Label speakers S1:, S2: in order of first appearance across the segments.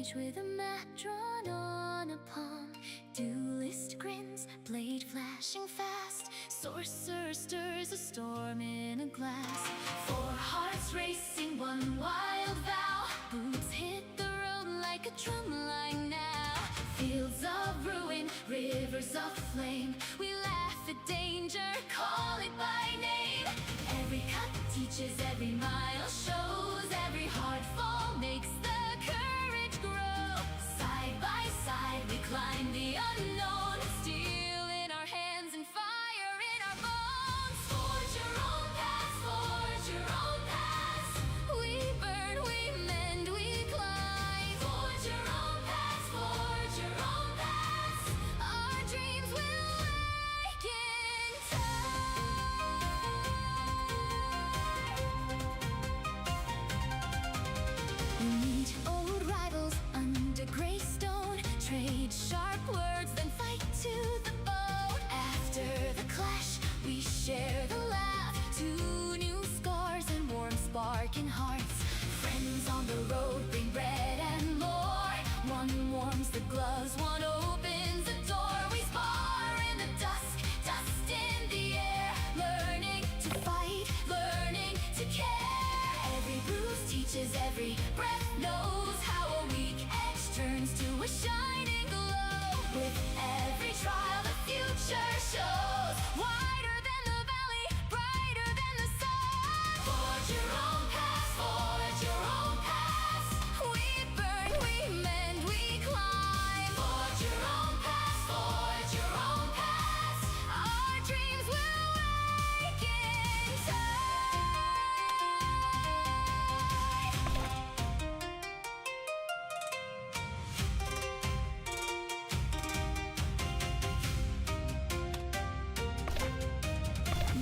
S1: sage with a map drawn on a palm. Duelist grins, blade flashing fast. Sorcerer stirs a storm in a glass. Four hearts racing, one wild vow. Boots hit the road like a drum line now. Fields of ruin, rivers of flame. We laugh at danger, call it by name. Every cut teaches, every mile shows. Every hard fall makes the courage grow. Side by side we climb the unknown. Steel in our hands and fire in our bones. Forge your own path, forge your own path. We burn, we mend, we climb. Forge your own path, forge your own path. Our dreams will wake in time. We meet old rivals under gray stone. Trade sharp words, then fight to the bone. After the clash, we share the laugh. Two new scars and warm spark in hearts. Friends on the road bring bread and more. One warms the gloves, one opens the door. We spar in the dusk, dust in the air. Learning to fight, learning to care. Every bruise teaches, every breath knows how a weak edge turns to a shining glow. With every trial, the future shows. Wider than the valley, brighter than the sun. Forge your own path, forge your own path. We burn, we mend, we climb. Forge your own path, forge your own path. Our dreams will wake in time.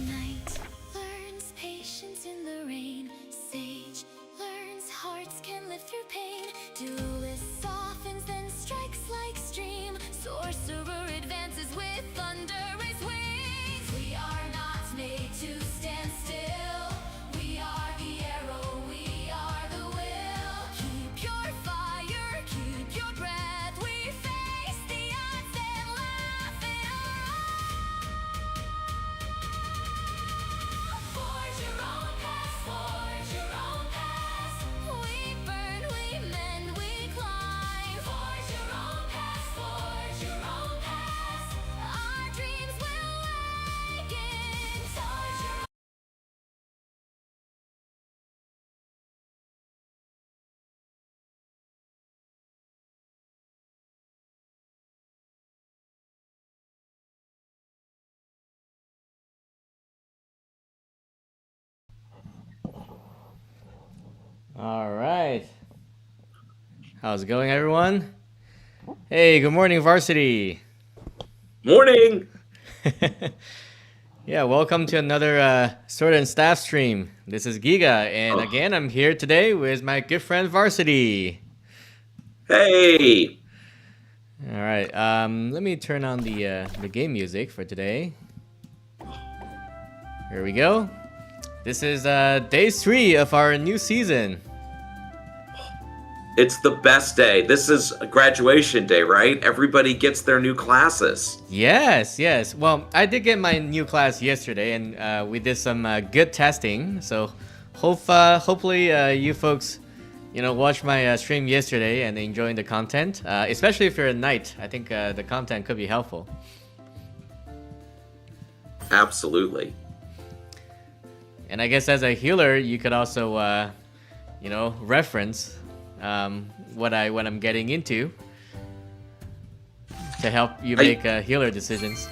S1: Night learns patience in the rain. Sage learns hearts can live through pain. Duelist softens, then strikes like stream. Sorcerer advances with thunderous wings. We are not made to stand still. We are the arrow, we are the will. Keep your fire, keep your breath. We face the odds and laugh it all. Forge your own path, forge your own path. We burn, we mend, we climb. Forge your own path, forge your own path. Our dreams will wake in time.
S2: All right. How's it going, everyone? Hey, good morning, varsity.
S3: Morning!
S2: Yeah, welcome to another Sword and Staff stream. This is Giga, and again, I'm here today with my good friend Varsity.
S3: Hey!
S2: All right, let me turn on the game music for today. Here we go. This is day 3 of our new season.
S3: It's the best day. This is a graduation day, right? Everybody gets their new classes.
S2: Yes, yes. Well, I did get my new class yesterday, and we did some good testing. So, hopefully, you folks, watched my stream yesterday and enjoying the content. Especially if you're a knight, I think the content could be helpful.
S3: Absolutely.
S2: And I guess as a healer, you could also, reference what I'm getting into to help you make healer decisions.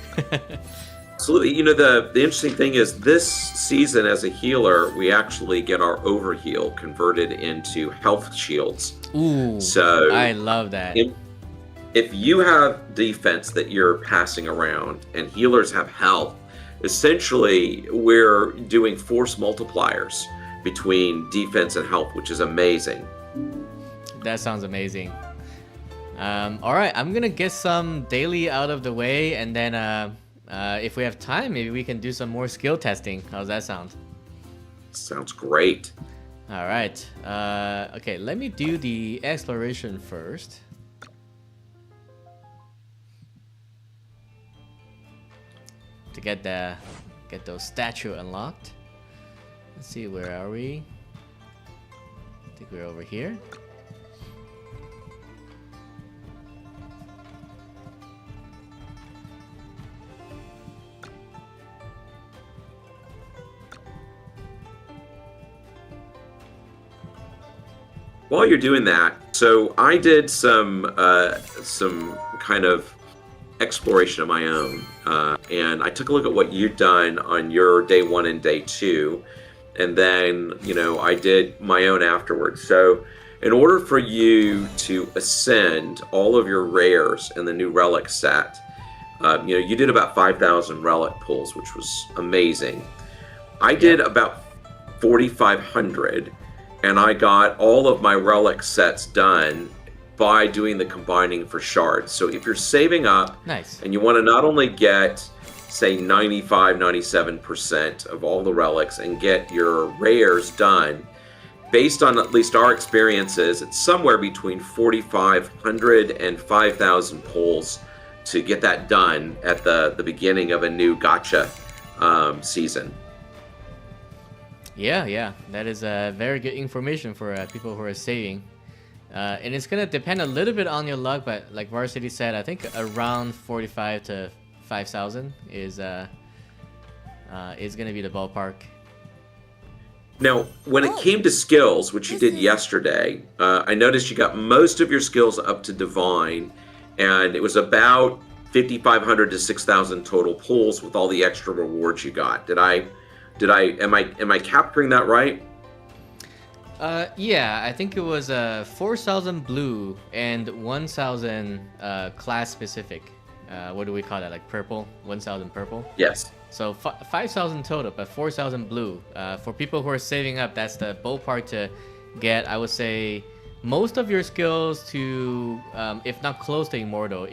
S3: Absolutely. The interesting thing is this season as a healer, we actually get our overheal converted into health shields.
S2: Ooh,
S3: so
S2: I love that.
S3: If you have defense that you're passing around and healers have health, essentially we're doing force multipliers between defense and health, which is amazing.
S2: That sounds amazing. All right, I'm gonna get some daily out of the way, and then if we have time, maybe we can do some more skill testing. How's that sound?
S3: Sounds great.
S2: All right. Okay, let me do the exploration first. To get those statue unlocked. Let's see, where are we? I think we're over here.
S3: While you're doing that, so I did some kind of exploration of my own, and I took a look at what you'd done on your day 1 and day 2, and then I did my own afterwards. So in order for you to ascend all of your rares in the new relic set, you did about 5,000 relic pulls, which was amazing. I did about 4,500, and I got all of my relic sets done by doing the combining for shards. So if you're saving up,
S2: nice,
S3: and you want to not only get, say, 95, 97% of all the relics and get your rares done, based on at least our experiences, it's somewhere between 4,500 and 5,000 pulls to get that done at the beginning of a new gacha season.
S2: Yeah, that is very good information for people who are saving. And it's gonna depend a little bit on your luck, but like Varsity said, I think around 45 to 5,000 is gonna be the ballpark.
S3: Now, when it came to skills, which you did yesterday, I noticed you got most of your skills up to Divine, and it was about 5,500 to 6,000 total pulls with all the extra rewards you got. Am I capturing that right?
S2: Yeah, I think it was 4,000 blue and 1,000 class specific. What do we call that? Like purple? 1,000 purple?
S3: Yes.
S2: So 5,000 total, but 4,000 blue. For people who are saving up, that's the ballpark to get, I would say, most of your skills to, if not close to immortal.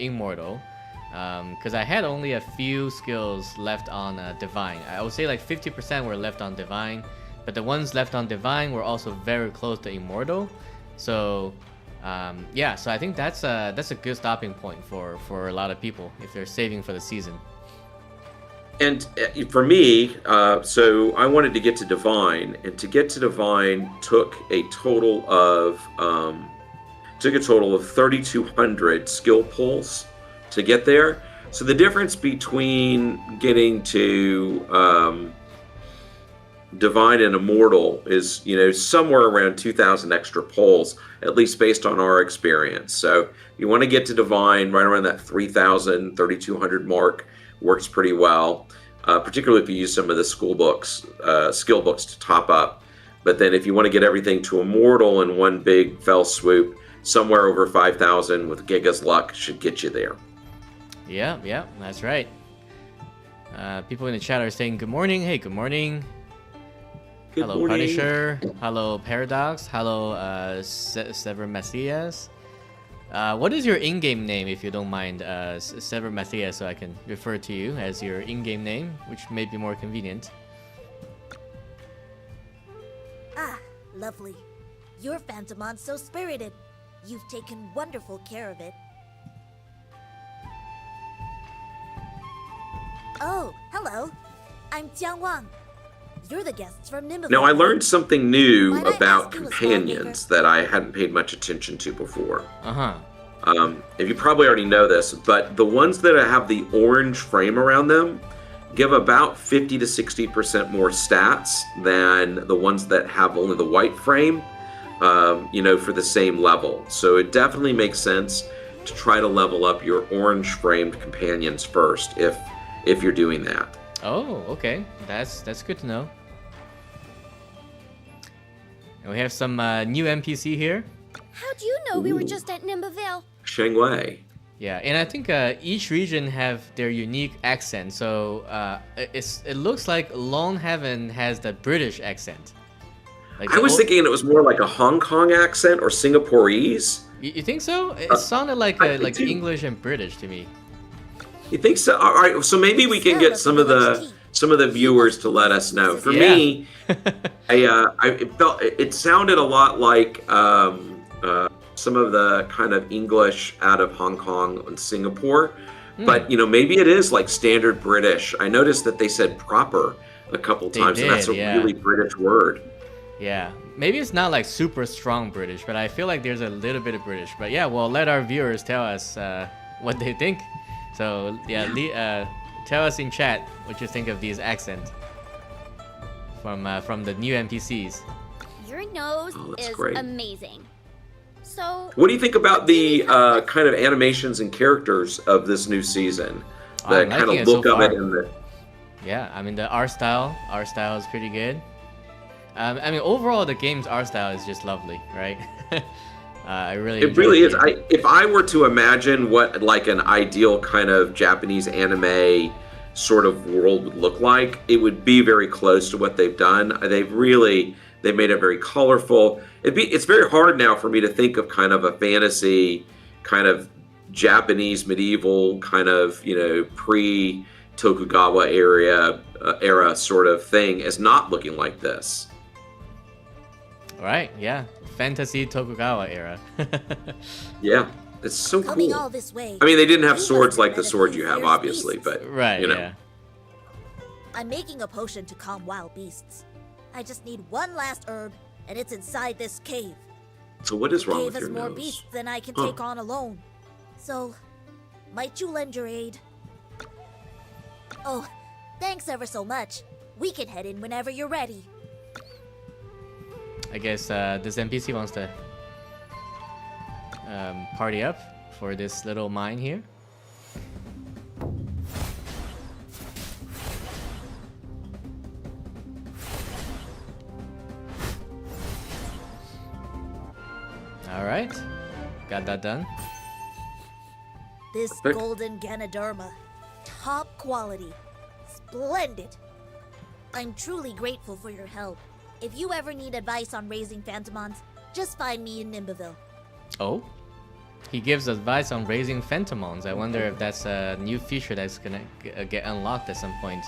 S2: Because I had only a few skills left on Divine. I would say like 50% were left on Divine, but the ones left on Divine were also very close to Immortal. So yeah, so I think that's a good stopping point for a lot of people if they're saving for the season.
S3: And for me, so I wanted to get to Divine, and to get to Divine took a total of 3,200 skill pulls to get there. So the difference between getting to Divine and Immortal is, somewhere around 2,000 extra pulls, at least based on our experience. So you want to get to Divine right around that 3,000, 3,200 mark. Works pretty well, particularly if you use some of the skill books to top up. But then if you want to get everything to Immortal in one big fell swoop, somewhere over 5,000 with Giga's luck should get you there.
S2: Yeah, that's right. People in the chat are saying good morning. Hey, good morning. Hello,
S3: morning.
S2: Punisher. Hello, Paradox. Hello, Sever Macias. What is your in-game name, if you don't mind, Sever Macias, so I can refer to you as your in-game name, which may be more convenient.
S4: Ah, lovely. Your Phantomon's so spirited. You've taken wonderful care of it. Oh, hello. I'm Jiang Wang. You're the guests from Nimble.
S3: Now, I learned something new
S4: Might I
S3: about
S4: ask you a
S3: companions that I hadn't paid much attention to before.
S2: Uh-huh.
S3: If you probably already know this, but the ones that have the orange frame around them give about 50 to 60% more stats than the ones that have only the white frame, for the same level. So it definitely makes sense to try to level up your orange framed companions first if you're doing that.
S2: Oh, okay. That's good to know. And we have some new NPC here.
S1: How'd you know we were just at Nimbaville?
S3: Shangwei.
S2: Yeah, and I think each region have their unique accent. So it looks like Lone Heaven has the British accent. Like
S3: I was thinking it was more like a Hong Kong accent or Singaporese.
S2: You think so? It sounded like
S3: I think too.
S2: English and British to me.
S3: You think so? All right, so maybe we can get some of the some of the viewers to let us know. For
S2: Yeah.
S3: me, it sounded a lot like some of the kind of English out of Hong Kong and Singapore, but maybe it is like standard British. I noticed that they said proper a couple times, and that's a really British word.
S2: Yeah, maybe it's not like super strong British, but I feel like there's a little bit of British. But yeah, well, let our viewers tell us what they think. So yeah, tell us in chat what you think of these accents from the new NPCs.
S5: Your nose is
S3: great.
S5: amazing. So,
S3: What do you think about the kind of animations and characters of this new season? The
S2: I'm
S3: kind
S2: liking
S3: of
S2: it
S3: look
S2: so
S3: of it
S2: far.
S3: and the
S2: Yeah, I mean the art style is pretty good. I mean overall the game's art style is just lovely, right? I really.
S3: It
S2: enjoy
S3: really
S2: the
S3: is.
S2: game.
S3: If I were to imagine what like an ideal kind of Japanese anime sort of world would look like, it would be very close to what they've done. They've made it very colorful. It's very hard now for me to think of kind of a fantasy kind of Japanese medieval kind of pre Tokugawa era sort of thing as not looking like this.
S2: Right, yeah, fantasy Tokugawa era.
S3: Yeah, it's so
S4: Coming
S3: cool.
S4: all this way.
S3: I mean, they didn't have
S4: you
S3: swords
S4: must
S3: like the
S4: have
S3: sword
S4: met a
S3: you
S4: few
S3: have,
S4: fierce
S3: obviously,
S4: beasts.
S3: but
S2: Right, yeah.
S4: I'm making a potion to calm wild beasts. I just need one last herb, and it's inside this cave.
S3: So what is wrong
S4: Cave
S3: with
S4: has
S3: your
S4: more
S3: nose?
S4: beasts than I can
S3: Huh.
S4: take on alone. So, might you lend your aid? Oh, thanks ever so much. We can head in whenever you're ready.
S2: I guess this NPC wants to party up for this little mine here. All right, got that done.
S4: This
S3: Perfect.
S4: golden Ganoderma, top quality, splendid. I'm truly grateful for your help. If you ever need advice on raising Phantomons, just find me in Nimbaville.
S2: Oh, he gives advice on raising Phantomons. I wonder if that's a new feature that's gonna get unlocked at some point.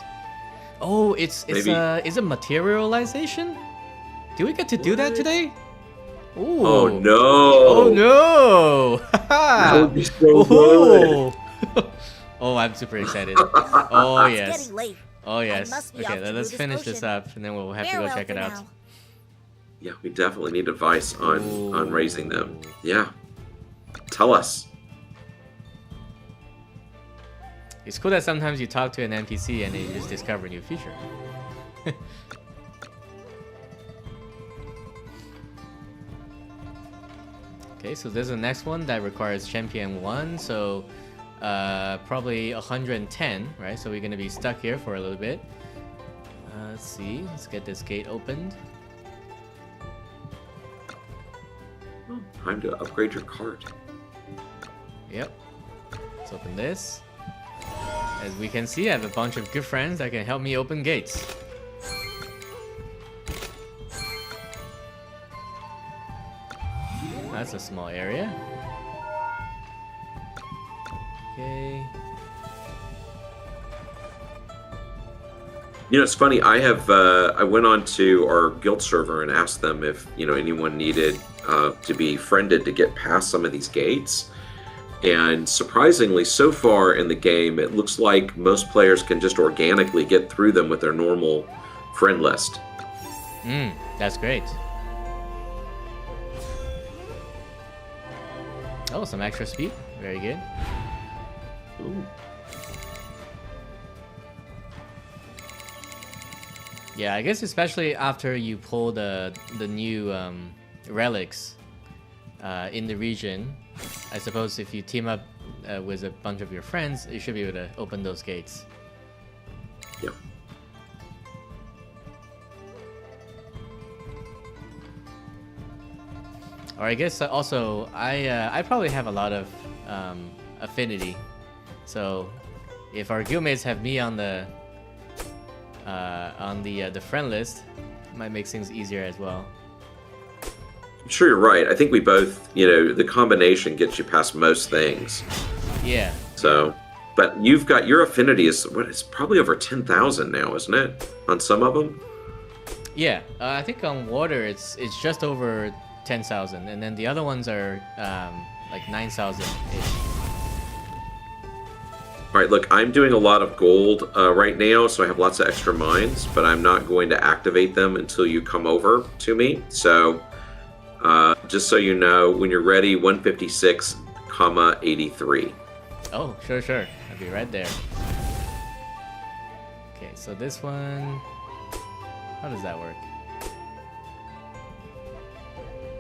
S2: Oh, it's
S3: Maybe.
S2: is it materialization? Do we get to do that
S3: What?
S2: today? Ooh.
S3: Oh no!
S2: Oh no!
S3: That would be so good.
S2: Oh, I'm super excited. Oh
S4: It's
S2: yes.
S4: getting late.
S2: Oh yes.
S4: must be
S2: Okay,
S4: off to
S2: let's
S4: brew this
S2: finish this
S4: potion.
S2: up, and then we'll have to go
S4: Farewell
S2: check
S4: for
S2: it out.
S4: now.
S3: Yeah, we definitely need advice on
S2: Ooh.
S3: raising them. Yeah, tell us.
S2: It's cool that sometimes you talk to an NPC and then you just discover a new feature. Okay, so there's the next one that requires champion 1, so probably 110, right? So we're gonna be stuck here for a little bit. Let's see, let's get this gate opened.
S3: Oh, time to upgrade your cart.
S2: Yep. Let's open this. As we can see, I have a bunch of good friends that can help me open gates. That's a small area. Okay.
S3: It's funny. I went on to our guild server and asked them if anyone needed to be friended to get past some of these gates. And surprisingly, so far in the game, it looks like most players can just organically get through them with their normal friend list.
S2: That's great. Oh, some extra speed. Very good.
S3: Ooh.
S2: Yeah, I guess especially after you pull the new relics in the region, I suppose if you team up with a bunch of your friends, you should be able to open those gates.
S3: Yeah.
S2: Or I guess also I probably have a lot of affinity, so if our guildmates have me on the friend list, it might make things easier as well.
S3: I'm sure you're right. I think we both, the combination gets you past most things.
S2: Yeah.
S3: So, But you've got your affinity is what? It's probably over 10,000 now, isn't it? On some of them.
S2: Yeah, I think on water it's just over 10,000, and then the other ones are like 9,000 ish.
S3: All right, look, I'm doing a lot of gold right now, so I have lots of extra mines, but I'm not going to activate them until you come over to me. So, just so you know, when you're ready, 156,83.
S2: Oh, sure. I'll be right there. Okay, so this one, how does that work?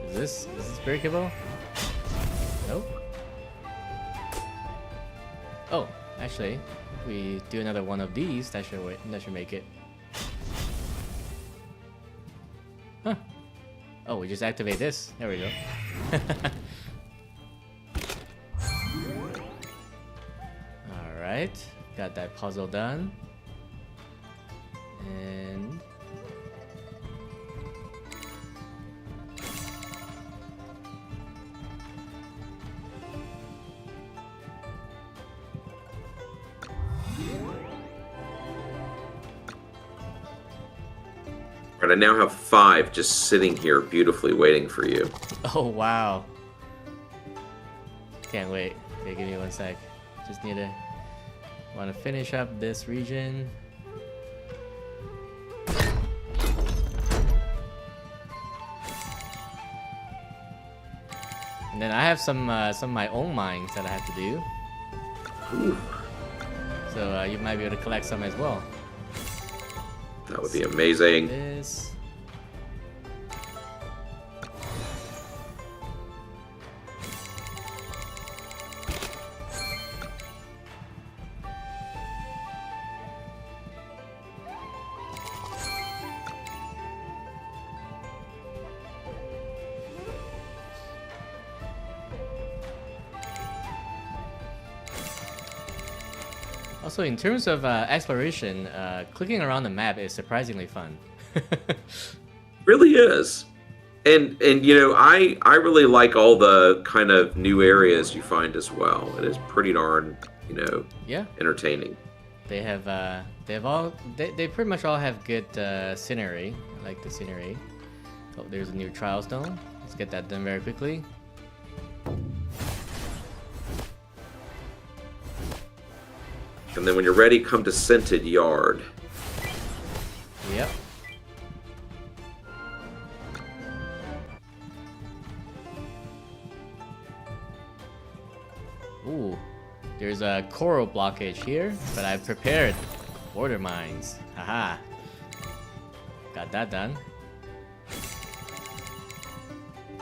S2: Is this breakable? Nope. Oh, actually, if we do another one of these, that should make it. Huh. Oh, we just activate this. There we go. Alright, got that puzzle done. And
S3: But I now have 5 just sitting here beautifully waiting for you.
S2: oh wow. Can't wait. Okay, give me 1 sec. Just want to finish up this region. And then I have some of my own mines that I have to do.
S3: Ooh,
S2: So you might be able to collect some as well.
S3: that would be amazing.
S2: This. Also, in terms of exploration, clicking around the map is surprisingly fun.
S3: Really is. And you know, I really like all the kind of new areas you find as well. It is pretty darn, you know,
S2: Yeah,
S3: entertaining.
S2: they have they pretty much all have good scenery. I like the scenery. Oh, there's a new trial stone. Let's get that done very quickly.
S3: And then when you're ready, come to Scented Yard.
S2: Yep. Ooh, there's a coral blockage here, but I've prepared water mines. Haha. Got that done.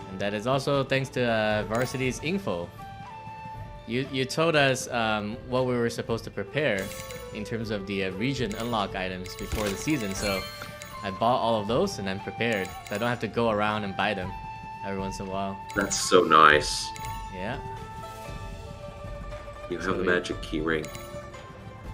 S2: And that is also thanks to Varsity's info. You told us what we were supposed to prepare in terms of the region unlock items before the season, so I bought all of those and I'm prepared. So I don't have to go around and buy them every once in a while.
S3: That's so nice.
S2: Yeah.
S3: You have the magic keyring.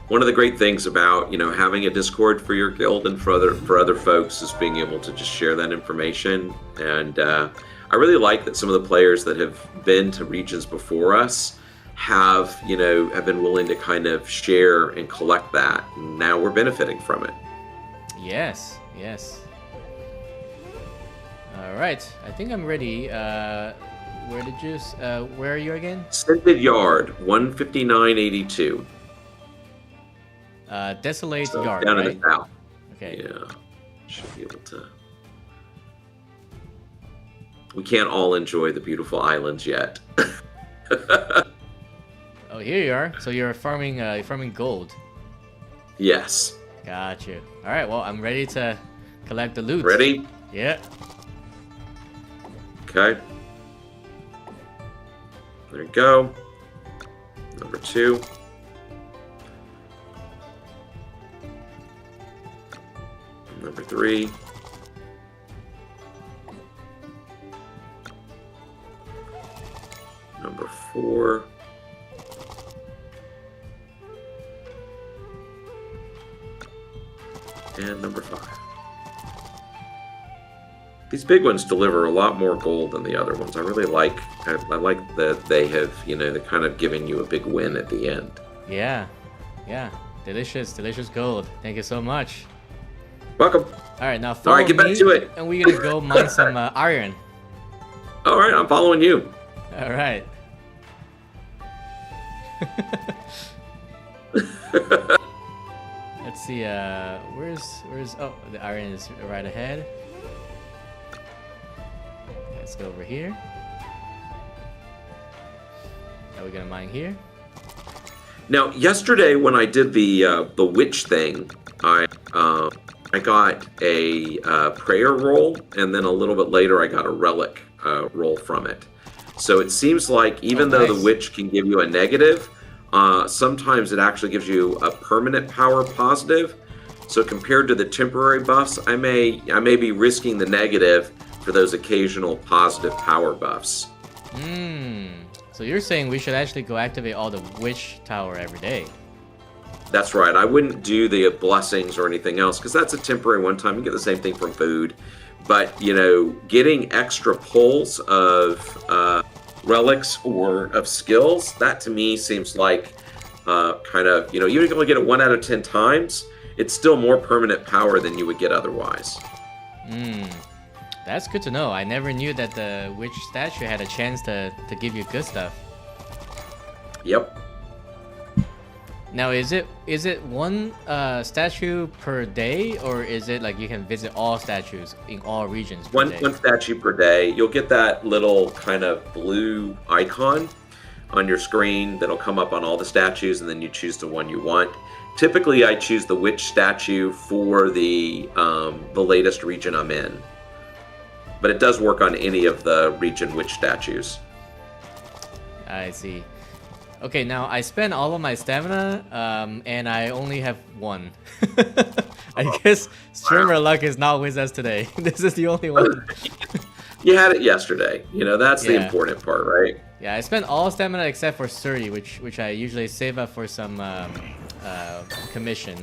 S3: One of the great things about, you know, having a Discord for your guild and for other folks is being able to just share that information. And I really like that some of the players that have been to regions before us have been willing to kind of share and collect that. And now we're benefiting from it.
S2: Yes. All right. I think I'm ready. Where are you again?
S3: Scented Yard, 159.82.
S2: Desolate
S3: So
S2: Yard,
S3: down
S2: right?
S3: in the south.
S2: Okay.
S3: Yeah, should be able to. We can't all enjoy the beautiful islands yet.
S2: Oh, here you are. So you're farming gold.
S3: Yes.
S2: Got you. All right. Well, I'm ready to collect the loot.
S3: Ready?
S2: Yeah.
S3: Okay. There you go. Number 2. Number 3. Number 4. And number 5. These big ones deliver a lot more gold than the other ones. I really like. I like that they have, they're kind of giving you a big win at the end.
S2: Yeah, yeah. Delicious, delicious gold. Thank you so much.
S3: Welcome.
S2: All right, now follow
S3: All right, get back
S2: me,
S3: to it.
S2: and we're gonna go mine some iron.
S3: All right, I'm following you.
S2: All right. Let's see. Where's? Oh, the iron is right ahead. Let's go over here. Now we're gonna mine here.
S3: Now, yesterday when I did the witch thing, I got a prayer roll, and then a little bit later I got a relic roll from it. So it seems like even though
S2: nice.
S3: the witch can give you a negative, sometimes it actually gives you a permanent power positive. So compared to the temporary buffs, I may be risking the negative for those occasional positive power buffs.
S2: So you're saying we should actually go activate all the witch tower every day?
S3: That's right. I wouldn't do the blessings or anything else because that's a temporary one time. You get the same thing from food. But, you know, getting extra pulls of relics or of skills, that to me seems like kind of, you know, even if you only get it 1 out of 10 times, it's still more permanent power than you would get otherwise.
S2: That's good to know. I never knew that the witch statue had a chance to give you good stuff.
S3: Yep.
S2: Now, is it one statue per day, or is it like you can visit all statues in all regions per day?
S3: One statue per day. You'll get that little kind of blue icon on your screen that'll come up on all the statues, and then you choose the one you want. Typically, I choose the witch statue for the latest region I'm in. But it does work on any of the region witch statues.
S2: I see. Okay, now I spent all of my stamina, and I only have 1. I guess streamer luck is not with us today. This is the only one.
S3: You had it yesterday. You know, that's the
S2: Yeah.
S3: important part, right?
S2: Yeah, I spent all stamina except for 30, which I usually save up for some commission.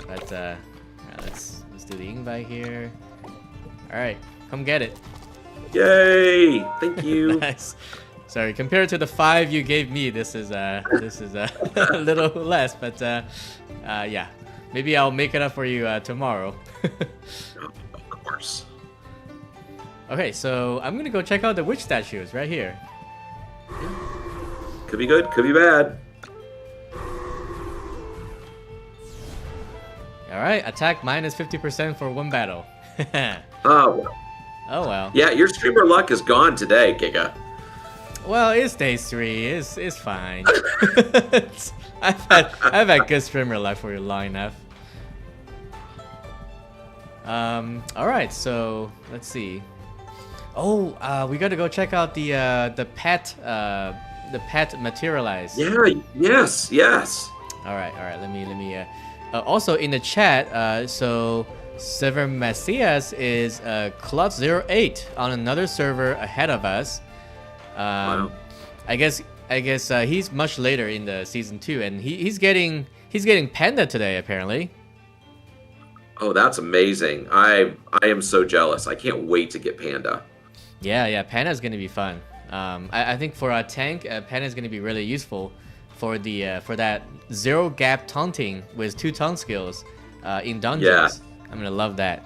S2: But alright, let's do the invite here. All right, come get it.
S3: Yay! Thank you.
S2: Nice. Sorry, compared to the 5 you gave me, this is a little less, but yeah, maybe I'll make it up for you tomorrow.
S3: Of course.
S2: Okay, so I'm gonna go check out the witch statues right here.
S3: Could be good, could be bad.
S2: All right, attack minus 50% for 1 battle.
S3: Oh, well.
S2: Oh well.
S3: Yeah, your streamer luck is gone today, Giga.
S2: Well, it's day 3. It's fine. I've had good streamer luck for long enough. All right, so let's see. Oh, we gotta go check out the pet materialize.
S3: Yeah. Yes.
S2: All right. Let me. Also in the chat, so Sever Macias is Club 08 on another server ahead of us.
S3: Wow.
S2: I guess he's much later in the season 2, and he's getting Panda today apparently.
S3: Oh, that's amazing. I am so jealous. I can't wait to get Panda.
S2: Yeah, Panda's gonna be fun. I think for a tank, Panda's gonna be really useful for that 0 gap taunting with 2 taunt skills in dungeons. Yeah. I'm gonna love that.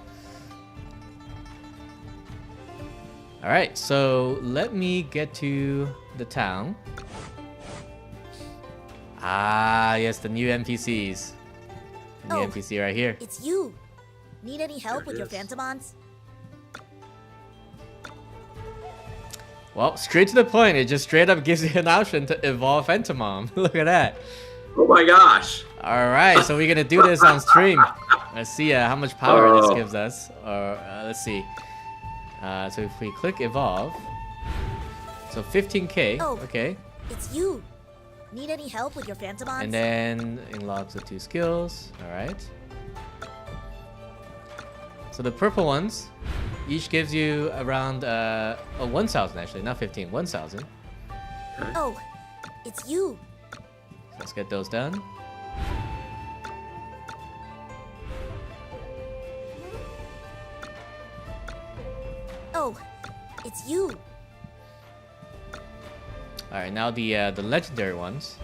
S2: All right, so let me get to the town. Ah, yes, the new NPCs. The new NPC right here.
S4: It's you. Need any help with your Phantomons?
S2: Well, straight to the point. It just straight up gives you an option to evolve Phantomon. Look at that.
S3: Oh my gosh.
S2: All right, so we're gonna do this on stream. Let's see how much power this gives us. Or let's see. So if we click evolve, so 15k.
S4: Oh,
S2: okay.
S4: It's you. Need any help with your Phantomons?
S2: And then unlocks the 2 skills. All right. So the purple ones, each gives you around 1,000 actually, not 15, 1,000.
S4: Oh, it's you.
S2: Let's get those done.
S4: Oh, it's you.
S2: All right, now the legendary ones.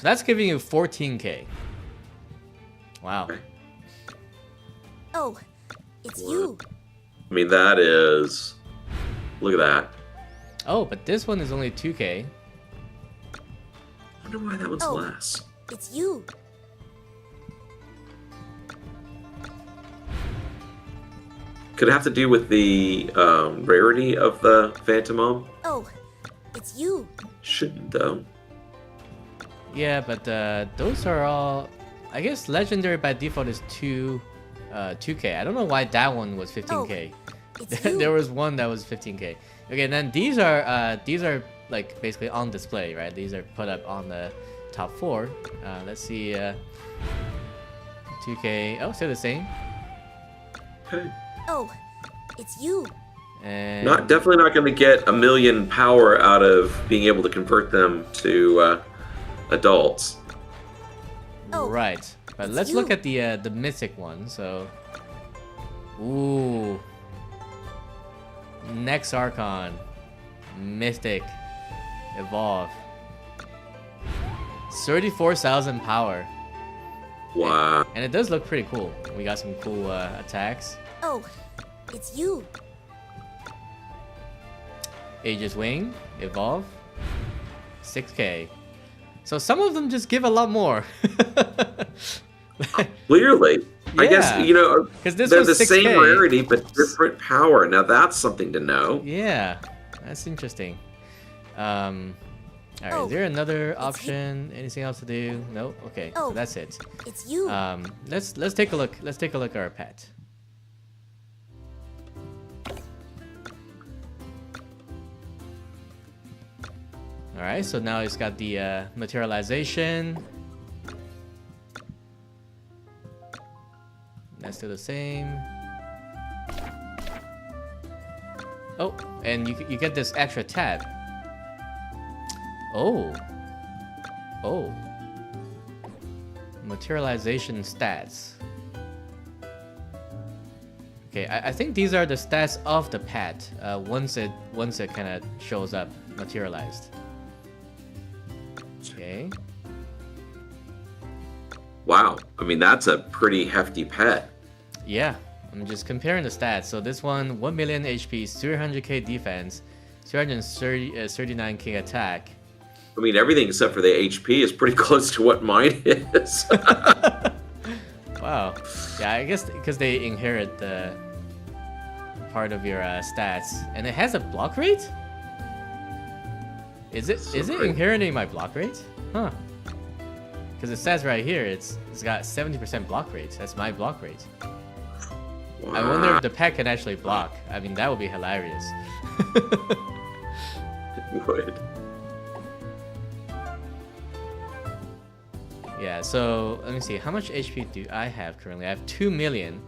S2: So that's giving you 14k. Wow.
S3: Okay.
S4: Oh, it's you.
S3: I mean, that is. Look at that.
S2: Oh, but this one is only 2k.
S3: I wonder why that one's
S4: Oh.
S3: less.
S4: It's you.
S3: Could it have to do with the rarity of the Phantomom?
S4: Oh, it's you.
S3: Shouldn't, though.
S2: Yeah, but those are all. I guess legendary by default is 2k. I don't know why that one was 15k.
S4: It's you.
S2: There was one that was 15k. Okay, and then these are like basically on display, right? These are put up on the top 4. Let's see. 2k. Oh, still the same.
S3: Okay.
S4: Oh, it's you.
S2: And
S3: Definitely not going to get a million power out of being able to convert them to adults.
S4: Oh,
S2: right. But
S4: it's
S2: let's
S4: you.
S2: look at the mythic one. So, ooh, Next Archon, Mythic, Evolve, 34,000 power.
S3: Wow.
S2: And it does look pretty cool. We got some cool attacks.
S4: Oh, it's you.
S2: Aegis Wing, Evolve, 6k. So some of them just give a lot more.
S3: Clearly. I guess,
S2: Yeah. 'Cause this
S3: they're
S2: one's
S3: the
S2: 6K.
S3: same rarity, but different power. Now, that's something to know.
S2: Yeah, that's interesting. All right,
S4: Oh,
S2: is there another
S4: it's
S2: option? Anything else to do? No. Okay, so
S4: Oh.
S2: that's it.
S4: It's you.
S2: Let's take a look. Let's take a look at our pet. All right, so now it's got the materialization. That's still the same. Oh, and you get this extra tab. Oh. Oh. Materialization stats. Okay, I think these are the stats of the pet once it kind of shows up materialized. Okay.
S3: Wow. I mean, that's a pretty hefty pet.
S2: Yeah, I'm just comparing the stats. So this one, 1 million HP, 300k defense, 339k attack.
S3: I mean, everything except for the HP is pretty close to what mine is.
S2: Wow. Yeah, I guess because they inherit the part of your stats, and it has a block rate. Is it
S3: Sorry.
S2: inheriting my block rate? Huh. Because it says right here it's got 70% block rate. That's my block rate. I wonder if the pet can actually block. I mean, that would be hilarious.
S3: It would.
S2: Yeah, so let me see. How much HP do I have currently? I have 2 million.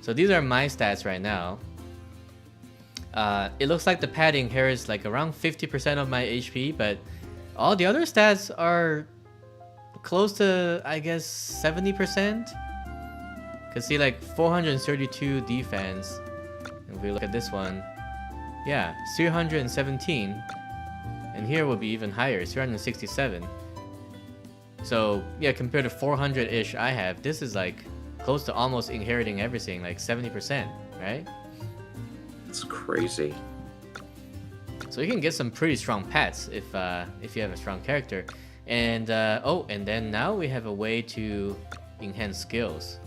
S2: So these are my stats right now. It looks like the pet inherits like around 50% of my HP, but all the other stats are close to, I guess, 70%. Cause see, like 432 defense. If we look at this one, yeah, 317, and here will be even higher, 367. So yeah, compared to 400-ish I have, this is like close to almost inheriting everything, like 70%, right?
S3: It's crazy.
S2: So you can get some pretty strong pets if you have a strong character. And oh, and then now we have a way to enhance skills.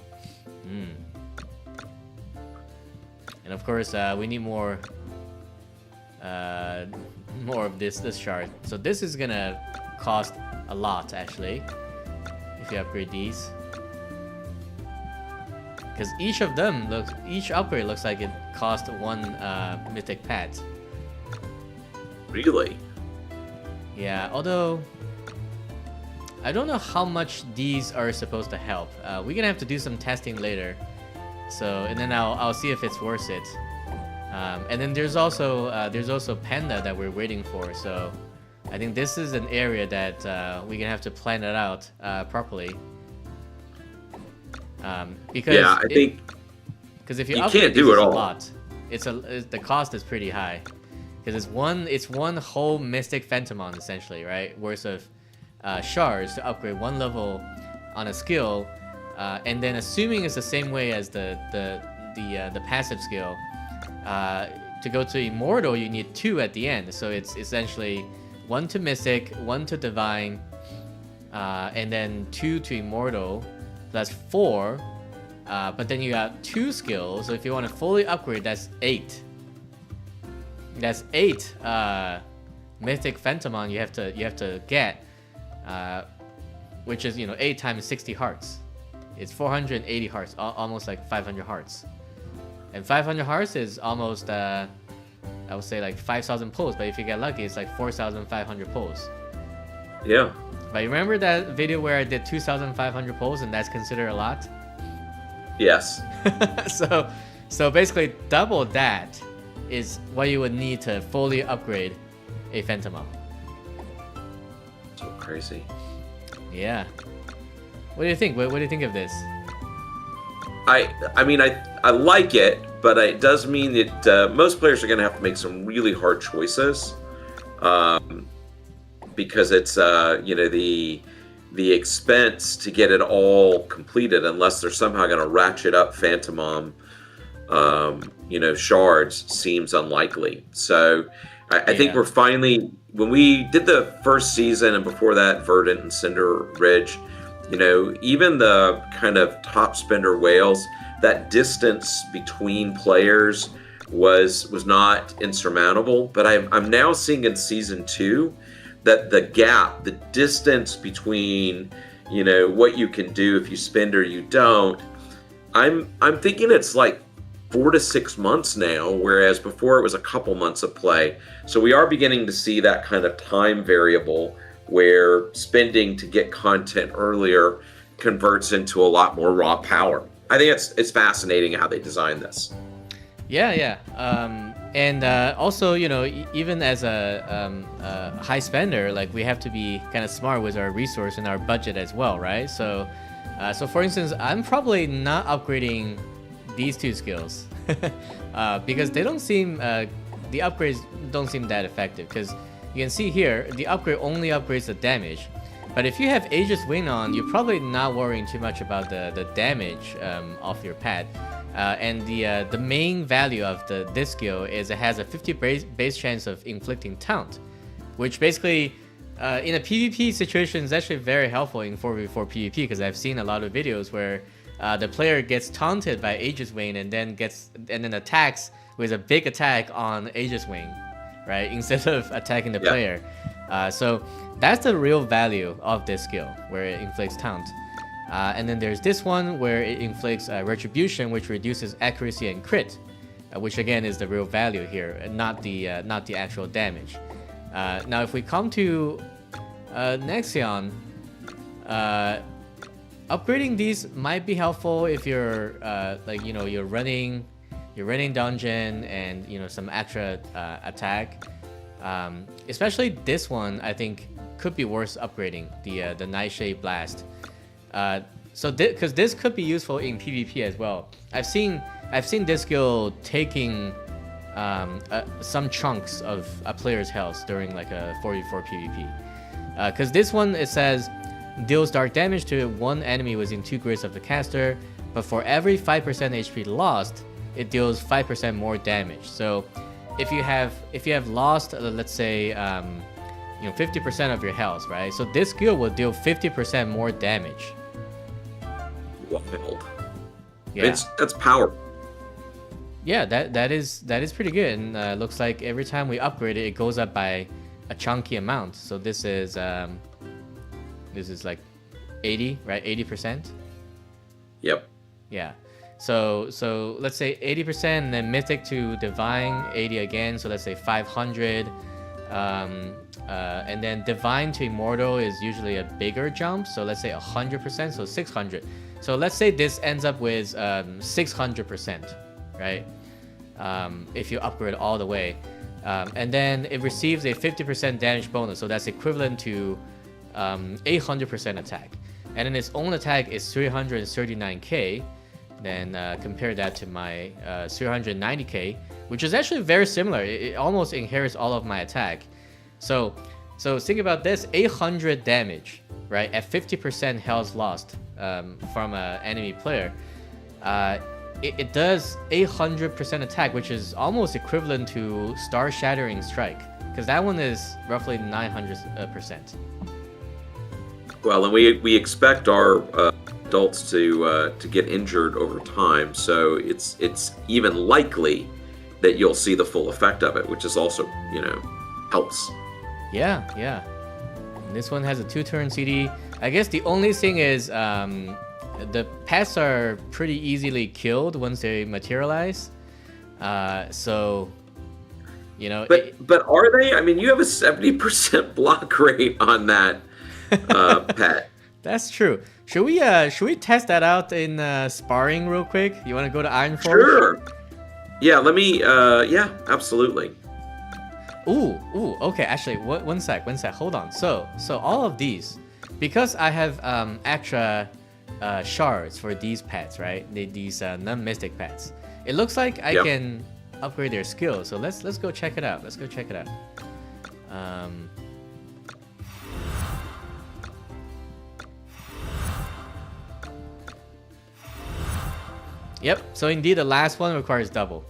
S2: And of course, we need more of this chart. So this is gonna cost a lot actually if you upgrade these, because each upgrade looks like it cost one mythic pet.
S3: Really?
S2: Yeah, although I don't know how much these are supposed to help. We're gonna have to do some testing later. So, and then I'll see if it's worth it. And then there's also Panda that we're waiting for. So, I think this is an area that we're gonna have to plan it out properly. Because
S3: Yeah, I think
S2: because if you
S3: you
S2: upgrade
S3: can't do
S2: these
S3: it
S2: a
S3: all.
S2: lot, the cost is pretty high. Because it's one whole Mystic Phantomon essentially, right? Worth of shards to upgrade 1 level on a skill, and then assuming it's the same way as the passive skill, to go to Immortal you need 2 at the end. So it's essentially 1 to Mystic, 1 to Divine, and then 2 to Immortal. That's 4. But then you got 2 skills, so if you want to fully upgrade, that's 8. That's 8 Mythic Phantomon you have to get, which is 8 times 60 hearts. It's 480 hearts, almost like 500 hearts. And 500 hearts is almost I would say like 5,000 pulls, but if you get lucky, it's like 4,500 pulls.
S3: Yeah.
S2: But you remember that video where I did 2,500 pulls, and that's considered a lot?
S3: Yes.
S2: So basically double that is what you would need to fully upgrade a Phantomon.
S3: So crazy.
S2: Yeah. What do you think? What do you think of this?
S3: I mean, I like it, but it does mean that most players are going to have to make some really hard choices, because it's the expense to get it all completed, unless they're somehow going to ratchet up Phantomon, shards, seems unlikely. So I think we're finally, when we did the first season and before that Verdant and Cinder Ridge, even the kind of top spender whales, that distance between players was not insurmountable. But I'm now seeing in season 2 that the gap, the distance between, what you can do if you spend or you don't, I'm thinking it's like 4 to 6 months now, whereas before it was a couple months of play. So we are beginning to see that kind of time variable where spending to get content earlier converts into a lot more raw power. I think it's fascinating how they designed this.
S2: Yeah. And also, even as a high spender, like we have to be kind of smart with our resource and our budget as well, right? So for instance, I'm probably not upgrading these 2 skills because they don't seem, the upgrades don't seem that effective. Because you can see here, the upgrade only upgrades the damage. But if you have Aegis Wing on, you're probably not worrying too much about the damage of your pet. And the main value of this skill is it has a 50 base chance of inflicting taunt, which basically in a PvP situation is actually very helpful in 4v4 PvP, because I've seen a lot of videos where the player gets taunted by Aegis Wing and then attacks with a big attack on Aegis Wing, right? Instead of attacking the player. So that's the real value of this skill, where it inflicts taunt. And then there's this one where it inflicts retribution, which reduces accuracy and crit, which again is the real value here, not the actual damage. Now, if we come to Nexion, upgrading these might be helpful if you're you're running dungeon and some extra attack. Especially this one, I think could be worth upgrading, the Nightshade Blast. Because this could be useful in PvP as well. I've seen this skill taking some chunks of a player's health during like a 4v4 PvP. Because this one, it says deals dark damage to one enemy within 2 grids of the caster, but for every 5% HP lost, it deals 5% more damage. So if you have lost, let's say 50% of your health, right? So this skill will deal 50% more damage.
S3: Wild.
S2: Yeah.
S3: That's power.
S2: Yeah, that is pretty good, and looks like every time we upgrade it, it goes up by a chunky amount. So this is like 80, right? 80%.
S3: Yep.
S2: Yeah. So let's say 80%, and then Mythic to Divine 80 again. So let's say 500. And then Divine to Immortal is usually a bigger jump. So let's say 100%, so 600. So let's say this ends up with 600%, right? If you upgrade all the way. And then it receives a 50% damage bonus. So that's equivalent to 800% attack. And then its own attack is 339k. Then compare that to my 390k, which is actually very similar. It almost inherits all of my attack. So So think about this: 800 damage, right? At 50% health lost from an enemy player. It does 800% attack, which is almost equivalent to Star Shattering Strike, because that one is roughly 900%.
S3: Well, and we expect our adults to get injured over time, so it's even likely that you'll see the full effect of it, which is also, helps.
S2: Yeah. And this one has a 2-turn CD. I guess the only thing is the pets are pretty easily killed once they materialize. So,
S3: But are they? I mean, you have a 70% block rate on that pet.
S2: That's true. Should we test that out in sparring real quick? You want to go to Iron Forge?
S3: Sure. Yeah, let me. Yeah, absolutely.
S2: Ooh. Okay, actually, one sec. Hold on. So all of these, because I have extra shards for these pets, right? These non-mystic pets. It looks like I can upgrade their skills. So let's go check it out. Yep. So indeed, the last one requires double.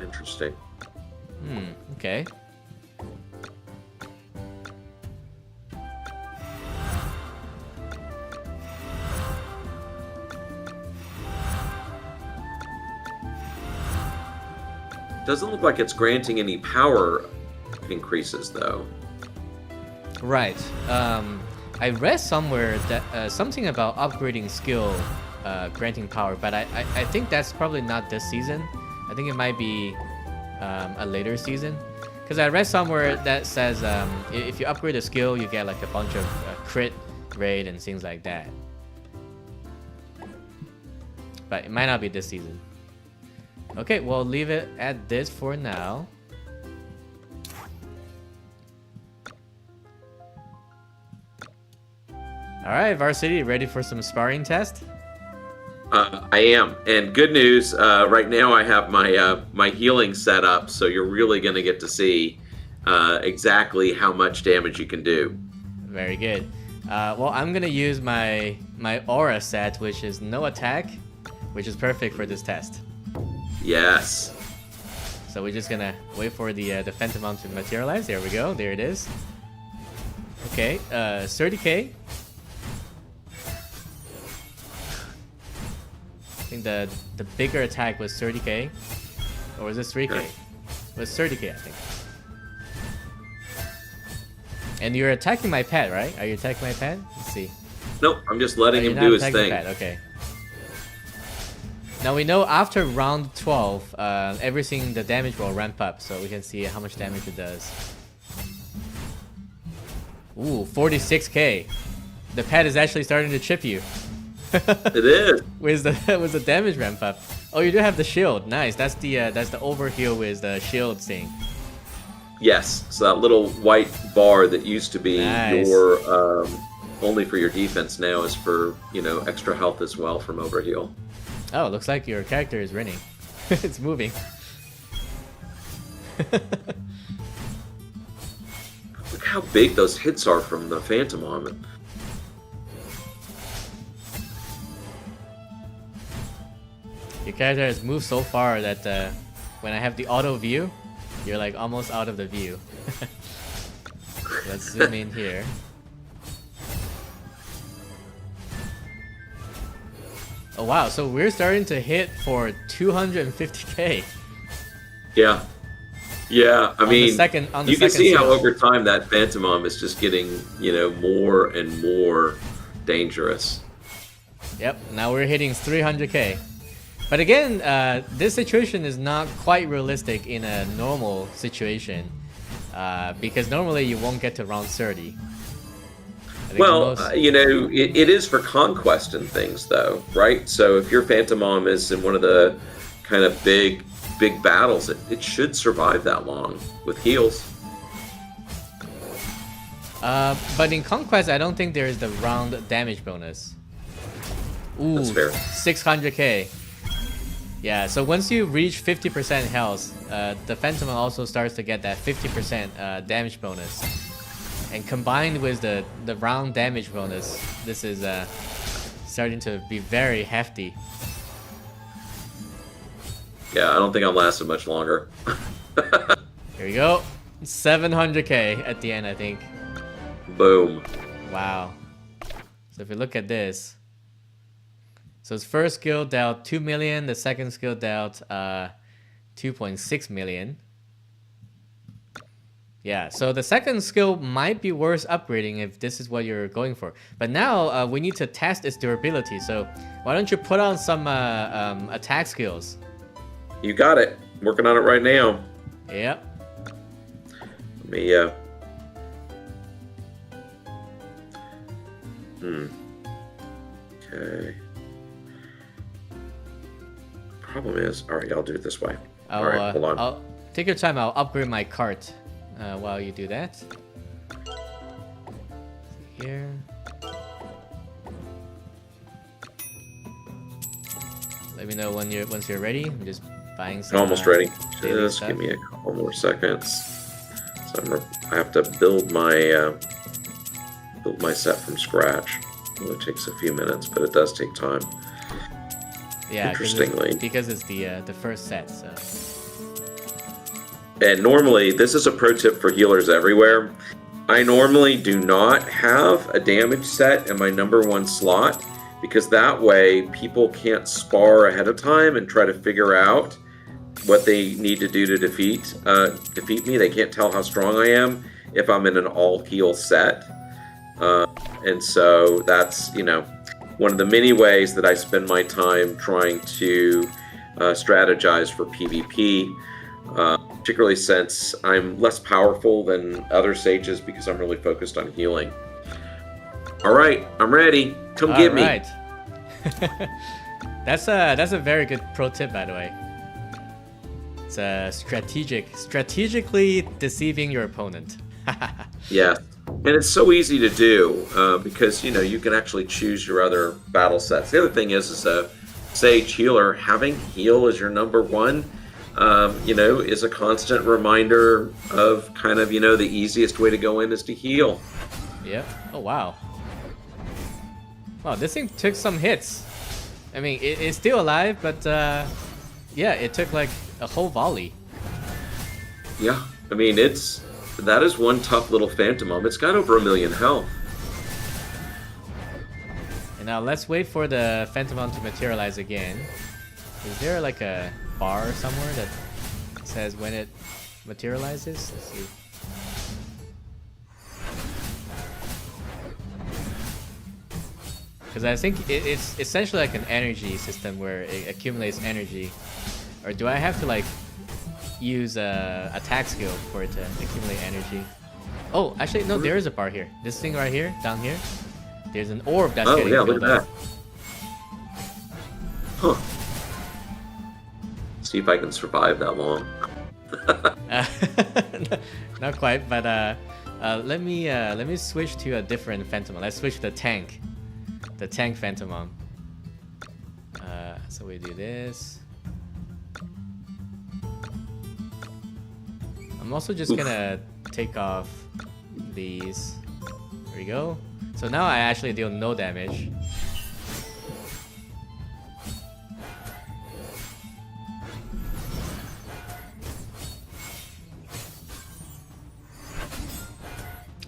S3: Interesting.
S2: Okay.
S3: Doesn't look like it's granting any power increases, though.
S2: Right. I read somewhere that something about upgrading skill granting power, but I think that's probably not this season. I think it might be a later season, because I read somewhere that says if you upgrade a skill, you get like a bunch of crit rate and things like that. But it might not be this season. Okay, well, leave it at this for now. All right, Varsity, ready for some sparring test?
S3: I am, and good news. Right now, I have my healing set up, so you're really going to get to see exactly how much damage you can do.
S2: Very good. Well, I'm gonna use my aura set, which is no attack, which is perfect for this test.
S3: Yes.
S2: So we're just gonna wait for the Phantom Bomb to materialize. There we go. There it is. Okay. 30k. I think the bigger attack was 30k, or was it 3k? It was 30k, I think. And you're attacking my pet, right? Are you attacking my pet? Let's see.
S3: Nope, I'm just letting him do his thing.
S2: Okay. Now we know after round 12, everything, the damage will ramp up, so we can see how much damage it does. Ooh, 46k. The pet is actually starting to chip you.
S3: It is.
S2: with the damage ramp up. Oh, you do have the shield. Nice. That's the overheal with the shield thing.
S3: Yes. So that little white bar that used to be
S2: Nice.
S3: your only for your defense now is for extra health as well from overheal.
S2: Oh, looks like your character is running. It's moving.
S3: Look how big those hits are from the Phantom Arm.
S2: Your character has moved so far that when I have the auto view, you're like almost out of the view. Let's zoom in here. Oh wow, so we're starting to hit for 250k.
S3: Yeah. Yeah, I mean, you can see how over time that Phantom Arm is just getting, more and more dangerous.
S2: Yep, now we're hitting 300k. But again, this situation is not quite realistic in a normal situation, because normally you won't get to round 30.
S3: Well, it is for conquest and things, though, right? So if your Phantom Arm is in one of the kind of big battles, it should survive that long with heals.
S2: But in conquest, I don't think there is the round damage bonus. Ooh,
S3: That's fair.
S2: 600k. Yeah, so once you reach 50% health, the Phantom also starts to get that 50% damage bonus. And combined with the round damage bonus, this is starting to be very hefty.
S3: Yeah, I don't think I'm lasting much longer.
S2: Here we go. 700k at the end, I think.
S3: Boom.
S2: Wow. So if we look at this, so his first skill dealt 2 million, the second skill dealt 2.6 million. Yeah, so the second skill might be worth upgrading if this is what you're going for. But now we need to test its durability. So why don't you put on some attack skills?
S3: You got it. Working on it right now.
S2: Yep.
S3: Let me, Okay. Problem is, all right, I'll do it this way. All right, hold on.
S2: I'll take your time. I'll upgrade my cart while you do that. Here. Let me know when once you're ready. I'm just buying some.
S3: Almost ready.
S2: daily
S3: Just
S2: stuff.
S3: give me a couple more seconds. So I have to build my set from scratch. It takes a few minutes, but it does take time.
S2: Yeah,
S3: Interestingly.
S2: because it's the first set. So.
S3: And normally, this is a pro tip for healers everywhere. I normally do not have a damage set in my #1 slot, because that way people can't spar ahead of time and try to figure out what they need to do to defeat me. They can't tell how strong I am if I'm in an all heal set. And so that's, one of the many ways that I spend my time trying to strategize for PvP, particularly since I'm less powerful than other sages because I'm really focused on healing. All right, I'm ready. Come get me.
S2: Right. That's a very good pro tip, by the way. It's strategically deceiving your opponent.
S3: Yeah, and it's so easy to do because you can actually choose your other battle sets. The other thing is a sage healer, having heal as your #1, is a constant reminder of kind of the easiest way to go in is to heal.
S2: Yep. Oh wow. Wow, this thing took some hits. I mean, it's still alive, but yeah, it took like a whole volley.
S3: Yeah, I mean that is one tough little Phantom. It's got over 1 million health.
S2: And now let's wait for the Phantom to materialize again. Is there like a bar somewhere that says when it materializes? Let's see. Because I think it's essentially like an energy system where it accumulates energy. Or do I have to like use a attack skill for it to accumulate energy? Oh, actually no, there is a bar here. This thing right here, down here. There's an orb that's getting
S3: look
S2: filled
S3: at
S2: up.
S3: that. Huh. See if I can survive that long.
S2: Not quite, but let me switch to a different Phantom. Let's switch to the tank Phantom. So we do this. I'm also just gonna take off these. There we go. So now I actually deal no damage.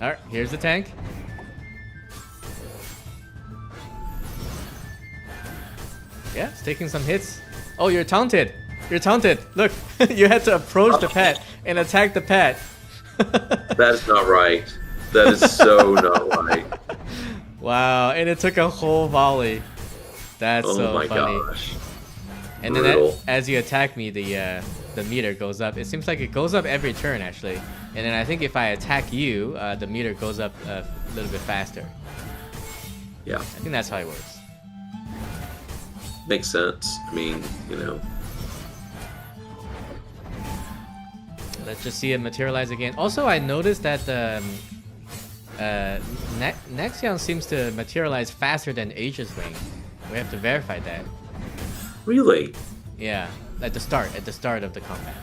S2: Alright, here's the tank. Yeah, it's taking some hits. Oh, you're taunted. You're taunted. Look, you had to approach the pet and attack the pet.
S3: That is not right. That is so not right.
S2: Wow, and it took a whole volley. That's so
S3: my
S2: funny.
S3: gosh.
S2: And then
S3: Brutal.
S2: as you attack me, the meter goes up. It seems like it goes up every turn actually. And then I think if I attack you, the meter goes up a little bit faster.
S3: Yeah,
S2: I think that's how it works.
S3: makes sense. I mean,
S2: Let's just see it materialize again. Also, I noticed that Nexion seems to materialize faster than Aegis Wing. We have to verify that.
S3: really.
S2: Yeah, at the start of the combat.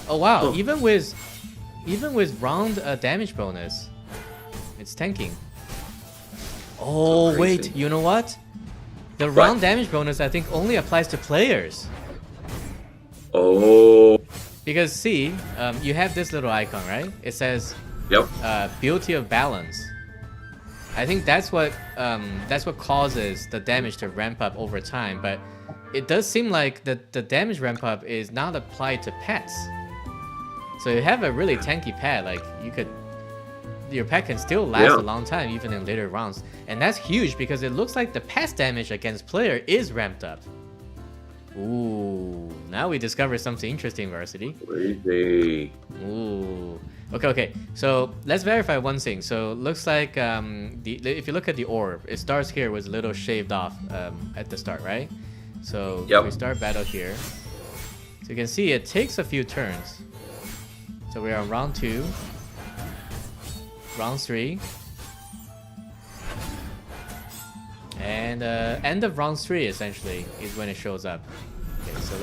S2: Oh wow,
S3: Oh.
S2: even with round damage bonus, it's tanking. Oh
S3: Crazy.
S2: wait, you know what? The round damage bonus I think only applies to players.
S3: Oh.
S2: Because see, you have this little icon, right? It says
S3: Yep.
S2: beauty of balance. I think that's what causes the damage to ramp up over time, but it does seem like the damage ramp up is not applied to pets. So you have a really tanky pet, like your pet can still last a long time even in later rounds. And that's huge because it looks like the pet's damage against player is ramped up. Ooh, now we discover something interesting, Varsity.
S3: Crazy.
S2: Ooh. Okay. So let's verify one thing. So looks like if you look at the orb, it starts here with a little shaved off at the start, right? So
S3: Yep.
S2: we start battle here. So you can see it takes a few turns. So we're on round 2, round 3, and end of round 3 essentially is when it shows up. Okay, so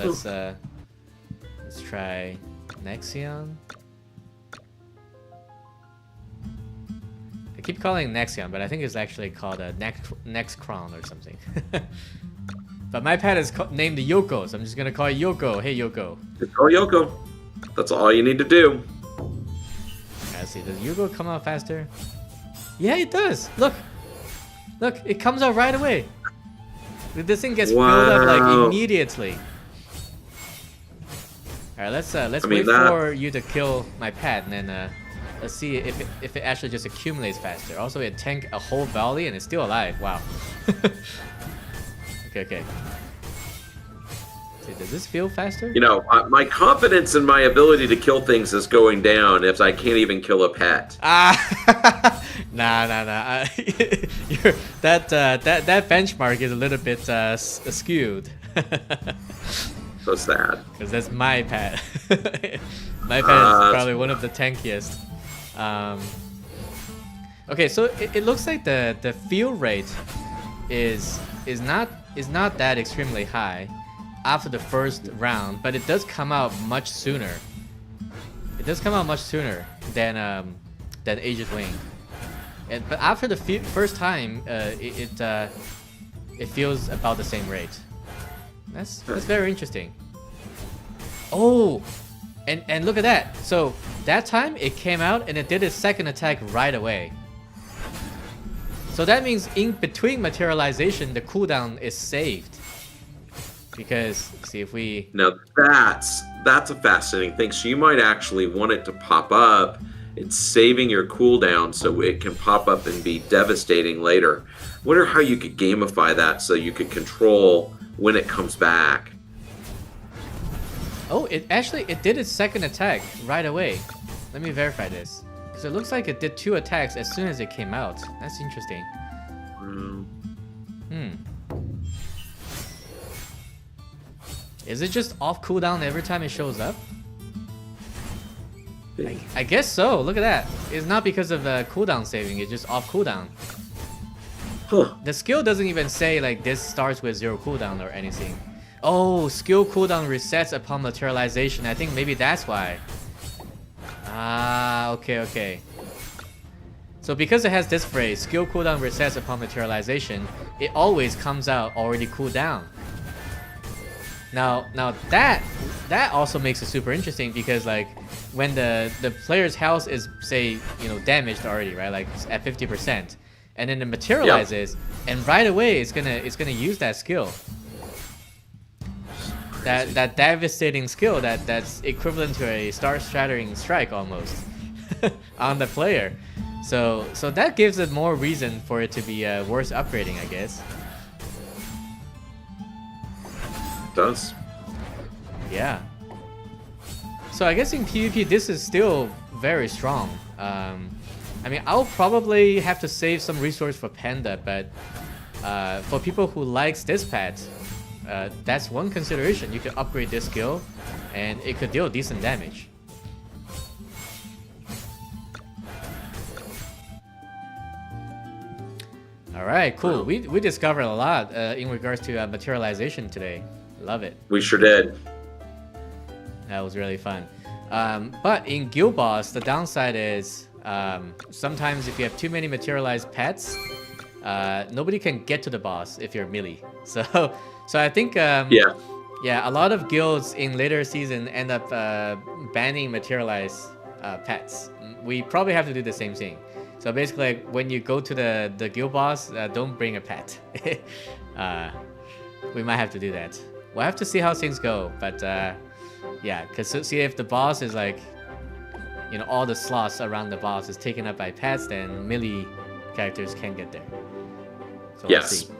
S2: let's try Nexion. I keep calling it Nexion, but I think it's actually called a Next Crown or something. But my pet is named Yoko, so I'm just gonna call it Yoko. Hey Yoko.
S3: It's all Yoko. That's all you need to do.
S2: Let's see, does Yoko come out faster? Yeah, it does. Look, it comes out right away. This thing gets filled up like
S3: Wow.
S2: immediately. All right, let's wait
S3: that-
S2: for you to kill my pet, and then let's see if it actually just accumulates faster. Also, it tanked a whole volley and it's still alive. Wow. Okay. See, does this feel faster?
S3: You know, my confidence in my ability to kill things is going down if I can't even kill a pet.
S2: Nah. That benchmark is a little bit skewed.
S3: So sad.
S2: Because that's my pet. My pet is probably one of the tankiest. Okay, so it looks like the field rate is not that extremely high after the first round, but it does come out much sooner. It does come out much sooner than Aegis Wing. But after the first time, it feels about the same rate. That's very interesting. Oh, and look at that. So that time it came out and it did its second attack right away. So that means in between materialization, the cooldown is saved. Because see if we
S3: Now that's a fascinating thing. So you might actually want it to pop up. It's saving your cooldown so it can pop up and be devastating later. Wonder how you could gamify that so you could control when it comes back.
S2: Oh, it did its second attack right away. Let me verify this. Because it looks like it did 2 attacks as soon as it came out. That's interesting. Is it just off cooldown every time it shows up? I guess so. Look at that. It's not because of the cooldown saving. It's just off cooldown.
S3: Huh.
S2: The skill doesn't even say like this starts with 0 cooldown or anything. Oh, skill cooldown resets upon materialization. I think maybe that's why. Ah, okay. So because it has this phrase, skill cooldown resets upon materialization, it always comes out already cooled down. Now that also makes it super interesting because like when the player's health is say damaged already, right, like at 50%, and then it materializes, and right away it's gonna use that skill. That devastating skill that's equivalent to a star-shattering strike almost on the player. So that gives it more reason for it to be worth upgrading, I guess.
S3: It does.
S2: Yeah. So I guess in PvP this is still very strong. I mean, I'll probably have to save some resource for Panda, but for people who likes this pet, that's one consideration. You can upgrade this skill, and it could deal decent damage. All right, cool. We discovered a lot in regards to materialization today. Love it.
S3: We sure did.
S2: That was really fun. But in Guild Boss, the downside is sometimes if you have too many materialized pets, nobody can get to the boss if you're melee. So I think yeah, a lot of guilds in later season end up banning materialized pets. We probably have to do the same thing. So basically, like, when you go to the guild boss, don't bring a pet. We might have to do that. We'll have to see how things go, but yeah, because see if the boss is like, you know, all the slots around the boss is taken up by pets, then melee characters can't get there. So
S3: Yes.
S2: we'll see.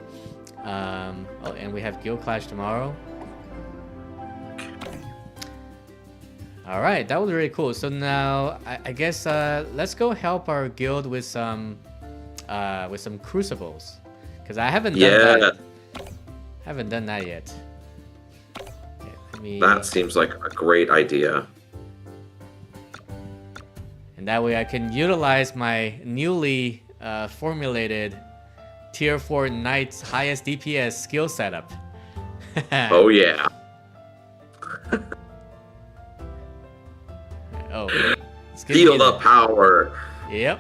S2: Oh, and we have guild clash tomorrow. All right, that was really cool. So now I guess let's go help our guild with some crucibles, because I haven't done that. Haven't done that yet. Okay, let me...
S3: That seems like a great idea.
S2: And that way I can utilize my newly formulated tier 4 knight's highest DPS skill setup.
S3: Oh yeah.
S2: Oh, it's giving
S3: Feel
S2: me
S3: the power.
S2: Yep.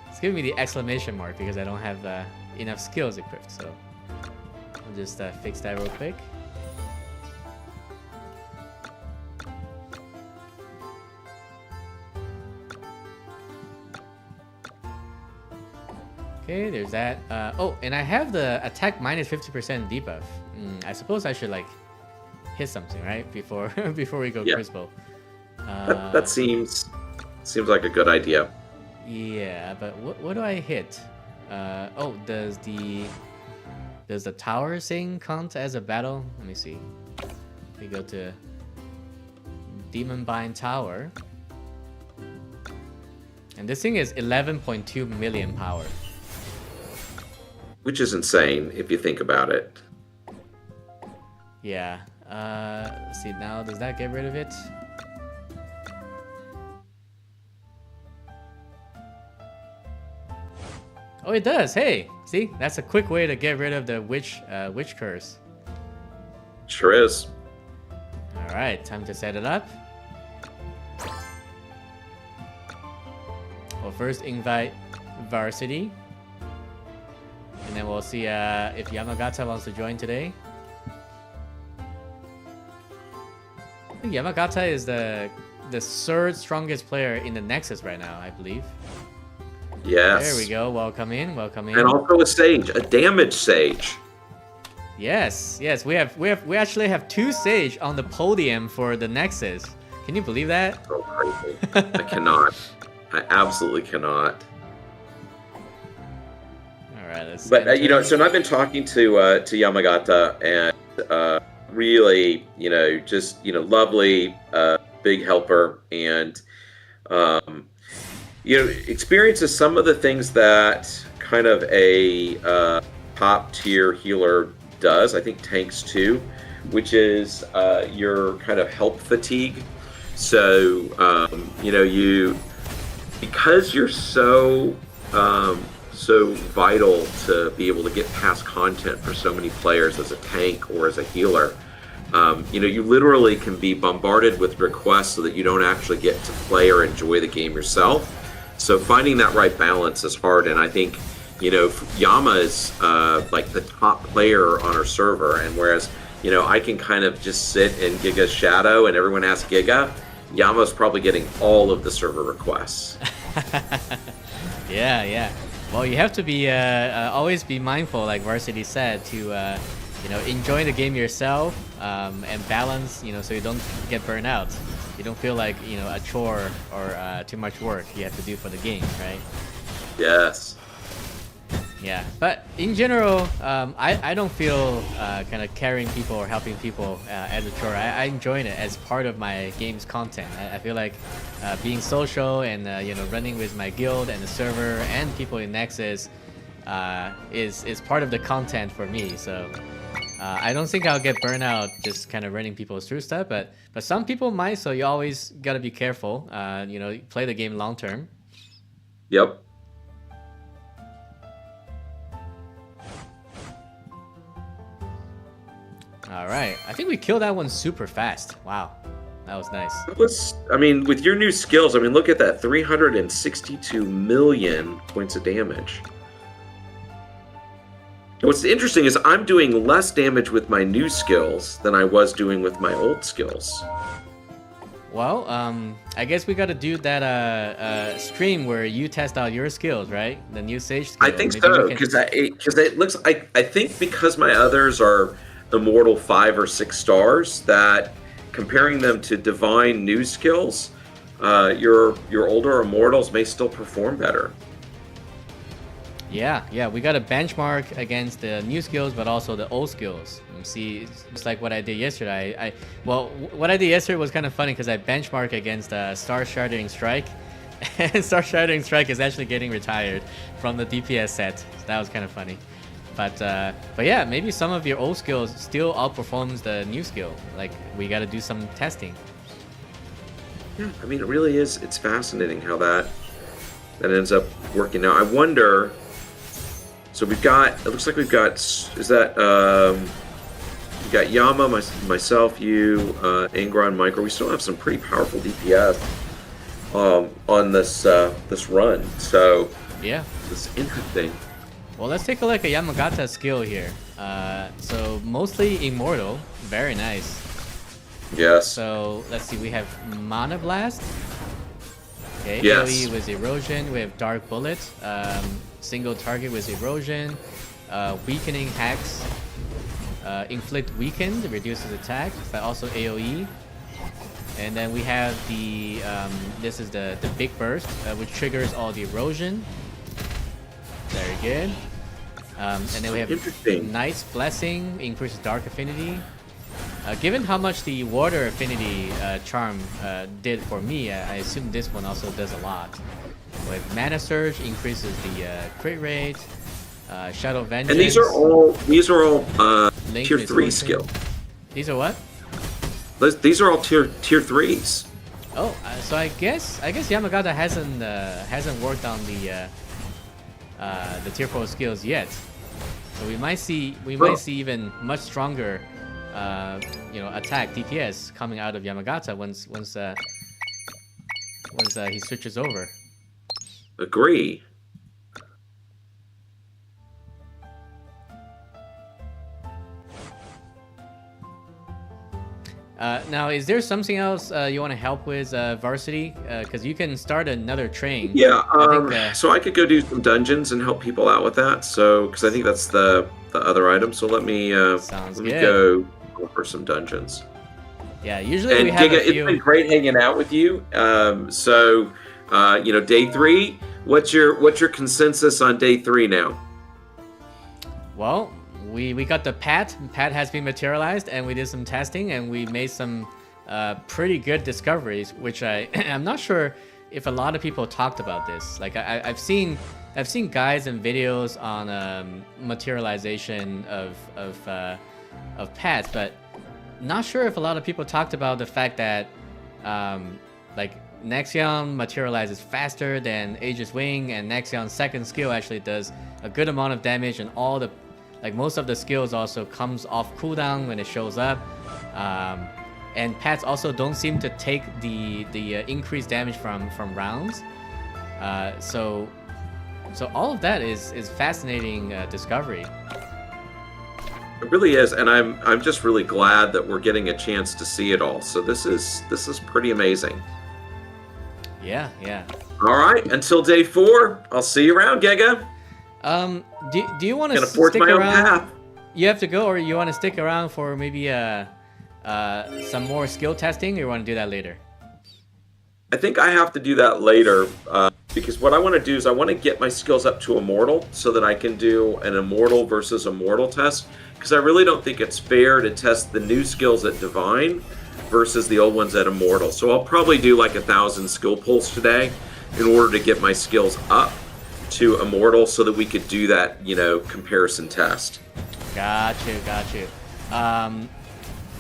S2: It's giving me the exclamation mark because I don't have enough skills equipped. So I'll just fix that real quick. Okay, there's that. Oh, and I have the attack minus 50% debuff. I suppose I should like hit something, right? Before we go crucible.
S3: That seems like a good idea.
S2: Yeah, but what do I hit? Oh, does the tower thing count as a battle? Let me see. We go to Demon Bind Tower, and this thing is 11.2 million power.
S3: Which is insane if you think about it.
S2: Yeah. Let's see now. Does that get rid of it? Oh, it does. Hey, see, that's a quick way to get rid of the witch curse.
S3: Sure is.
S2: All right, time to set it up. We'll first invite Varsity, and then we'll see if Yamagata wants to join today. I think Yamagata is the third strongest player in the Nexus right now, I believe.
S3: Yes.
S2: There we go. Welcome in.
S3: And also a sage, a damage sage.
S2: Yes. We actually have 2 sage on the podium for the Nexus. Can you believe that?
S3: So crazy. I cannot. I absolutely cannot.
S2: All right. Let's.
S3: But you know, so I've been talking to Yamagata, and really, you know, just lovely, big helper, and you know, experiences some of the things that kind of a top tier healer does. I think tanks too, which is your kind of help fatigue. So you know, because you're so vital to be able to get past content for so many players as a tank or as a healer. You know, you literally can be bombarded with requests so that you don't actually get to play or enjoy the game yourself. So finding that right balance is hard, and I think, you know, Yama is like the top player on our server, and whereas, you know, I can kind of just sit in Giga's shadow and everyone asks Giga, Yama's probably getting all of the server requests.
S2: Yeah. Well, you have to be always be mindful, like Varsity said, to you know, enjoy the game yourself and balance, you know, so you don't get burned out. You don't feel like, you know, a chore or too much work you have to do for the game, right?
S3: Yes.
S2: Yeah, but in general, I don't feel kind of carrying people or helping people as a chore. I enjoy it as part of my game's content. I feel like being social and you know, running with my guild and the server and people in Nexus is part of the content for me. So I don't think I'll get burned out just kind of running people through stuff, but some people might. So you always gotta be careful. You know, play the game long term.
S3: Yep.
S2: All right. I think we killed that one super fast. Wow. That was nice.
S3: I mean, with your new skills, I mean, look at that, 362 million points of damage. What's interesting is I'm doing less damage with my new skills than I was doing with my old skills.
S2: Well, I guess we got to do that stream where you test out your skills, right? The new Sage skill.
S3: I think so, because it looks. I think because my others are Immortal 5 or 6 stars, that comparing them to Divine new skills, your older Immortals may still perform better.
S2: Yeah, we got to benchmark against the new skills, but also the old skills. And see, it's like what I did yesterday. What I did yesterday was kind of funny because I benchmarked against Star Shattering Strike, and Star Shattering Strike is actually getting retired from the DPS set. So that was kind of funny. But yeah, maybe some of your old skills still outperforms the new skill. Like, we got to do some testing.
S3: Yeah, I mean, it really is. It's fascinating how that ends up working out. I wonder. So we've got. It looks like we've got. Is that? We got Yama, myself, you, Ingron, Micro. We still have some pretty powerful DPS on this run. So
S2: yeah,
S3: it's interesting.
S2: Well, let's take a look at Yamagata's skill here. So mostly Immortal, very nice.
S3: Yes.
S2: So let's see, we have Mana Blast. Okay,
S3: yes.
S2: AoE with Erosion. We have Dark Bullet, single target with Erosion, Weakening Hex, Inflict Weakened, reduces attack, but also AoE. And then we have the this is the Big Burst, which triggers all the Erosion. Very good. And then we have Knight's Blessing, increases Dark Affinity. Given how much the Water Affinity charm did for me, I assume this one also does a lot. With Mana Surge, increases the crit rate. Shadow Vengeance.
S3: And these are all tier 3 skill.
S2: These are what?
S3: These are all tier 3s.
S2: Oh, so I guess Yamagata hasn't worked on the tier 4 skills yet. So we might see even much stronger attack DPS coming out of Yamagata once he switches over.
S3: Agree.
S2: Now, is there something else you want to help with, Varsity? Because you can start another train.
S3: Yeah, so I could go do some dungeons and help people out with that. So, because I think that's the other item. So let me go for some dungeons.
S2: Yeah, usually we have
S3: Giga,
S2: a few.
S3: It's been great hanging out with you. Day 3. What's your consensus on day 3 now?
S2: Well, we got the Pat. Pat has been materialized, and we did some testing, and we made some pretty good discoveries, which I'm not sure if a lot of people talked about this. Like I've seen guides and videos on materialization of Pats, but not sure if a lot of people talked about the fact that Nexion materializes faster than Aegis Wing, and Nexion's second skill actually does a good amount of damage, and most of the skills also comes off cooldown when it shows up. And Pats also don't seem to take the increased damage from rounds. So all of that is fascinating discovery.
S3: It really is, and I'm just really glad that we're getting a chance to see it all. So this is pretty amazing.
S2: Yeah.
S3: All right, until day 4, I'll see you around, Giga.
S2: Do you want to stick
S3: my
S2: around?
S3: Own path.
S2: You have to go, or you want to stick around for maybe some more skill testing, or you want to do that later?
S3: I think I have to do that later because what I want to do is I want to get my skills up to Immortal so that I can do an Immortal versus Immortal test, because I really don't think it's fair to test the new skills at Divine versus the old ones at Immortal. So I'll probably do like 1,000 skill pulls today in order to get my skills up to Immortal so that we could do that, comparison test.
S2: Got you.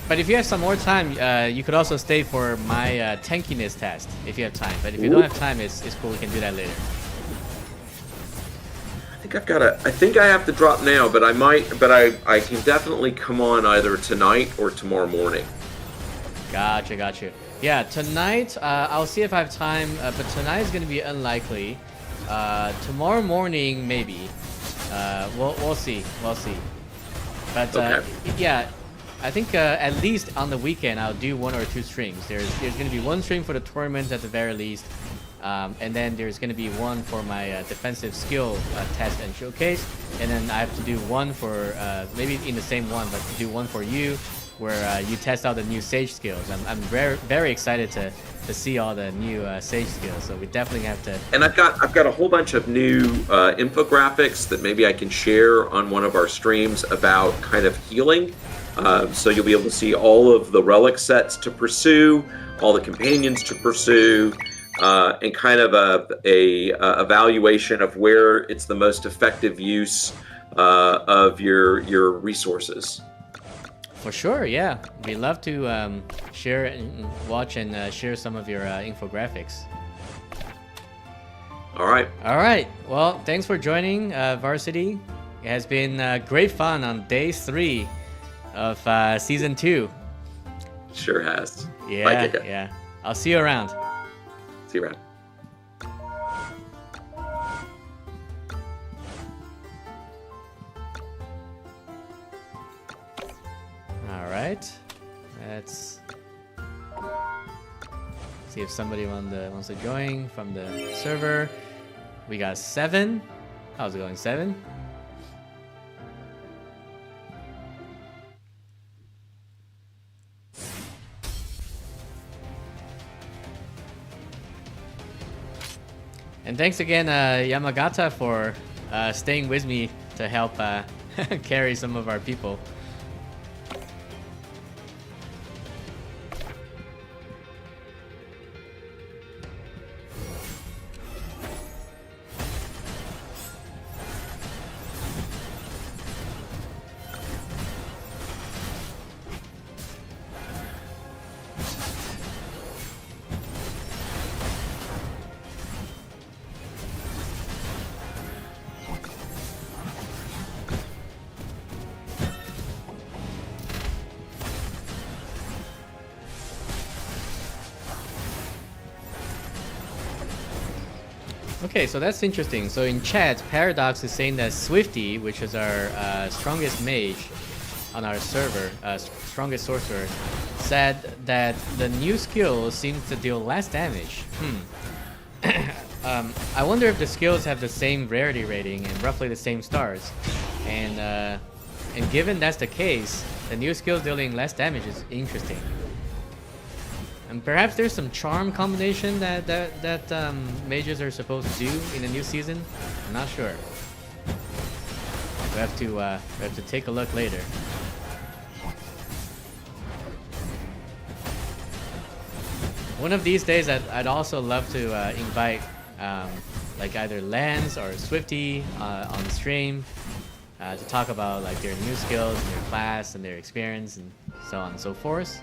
S2: But if you have some more time, you could also stay for my tankiness test if you have time. But if you don't have time, it's cool. We can do that later.
S3: I think I think I have to drop now, but I can definitely come on either tonight or tomorrow morning.
S2: Gotcha. Yeah, tonight, I'll see if I have time, but tonight is going to be unlikely. Tomorrow morning, maybe. We'll see. But yeah, I think at least on the weekend, I'll do 1 or 2 streams. There's going to be 1 stream for the tournament at the very least. And then there's going to be 1 for my defensive skill test and showcase. And then I have to do 1 for, maybe in the same one, but do 1 for you, where you test out the new Sage skills. I'm very excited to see all the new Sage skills. So we definitely have to.
S3: And I've got a whole bunch of new infographics that maybe I can share on one of our streams about kind of healing. So you'll be able to see all of the relic sets to pursue, all the companions to pursue, and kind of a evaluation of where it's the most effective use of your resources.
S2: For sure, yeah. We love to share and watch and share some of your infographics.
S3: All right.
S2: Well, thanks for joining Varsity. It has been great fun on day 3 of season 2.
S3: Sure has.
S2: Yeah,
S3: Bye, Giga.
S2: yeah. I'll see you around.
S3: See you around.
S2: All right. Let's see if somebody wants to join from the server. We got 7. How's it going, 7? And thanks again, Yamagata, for staying with me to help carry some of our people. Okay, so that's interesting. So in chat, Paradox is saying that Swifty, which is our strongest mage on our server, strongest sorcerer, said that the new skill seems to deal less damage. I wonder if the skills have the same rarity rating and roughly the same stars. And given that's the case, the new skills dealing less damage is interesting. And perhaps there's some charm combination that mages are supposed to do in the new season. I'm not sure. We have to take a look later. One of these days, I'd also love to invite like either Lance or Swifty on stream to talk about like their new skills and their class and their experience and so on and so forth.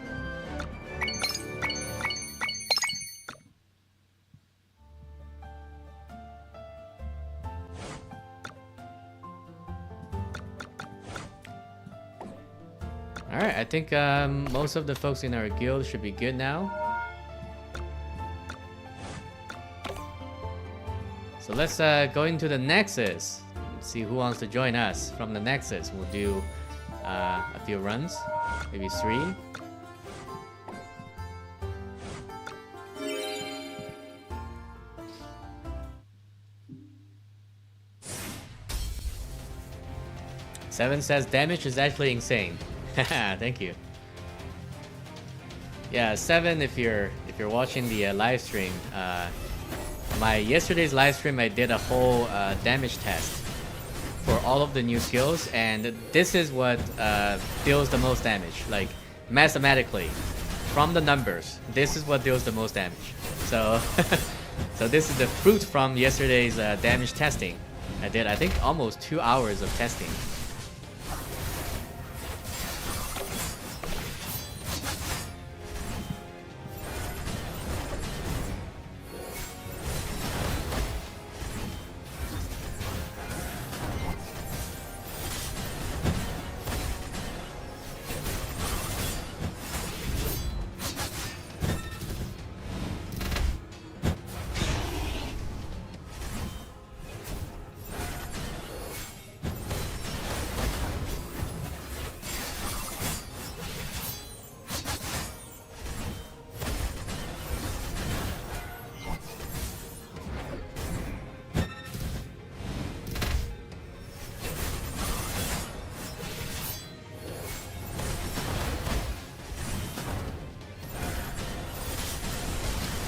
S2: Alright, I think most of the folks in our guild should be good now. So let's go into the Nexus. Let's see who wants to join us from the Nexus. We'll do a few runs, maybe 3. Seven says damage is actually insane. Thank you. Yeah, 7. If you're watching the live stream, my yesterday's live stream, I did a whole damage test for all of the new skills, and this is what deals the most damage. Like mathematically, from the numbers, this is what deals the most damage. So, so this is the fruit from yesterday's damage testing. I did, I think, almost 2 hours of testing.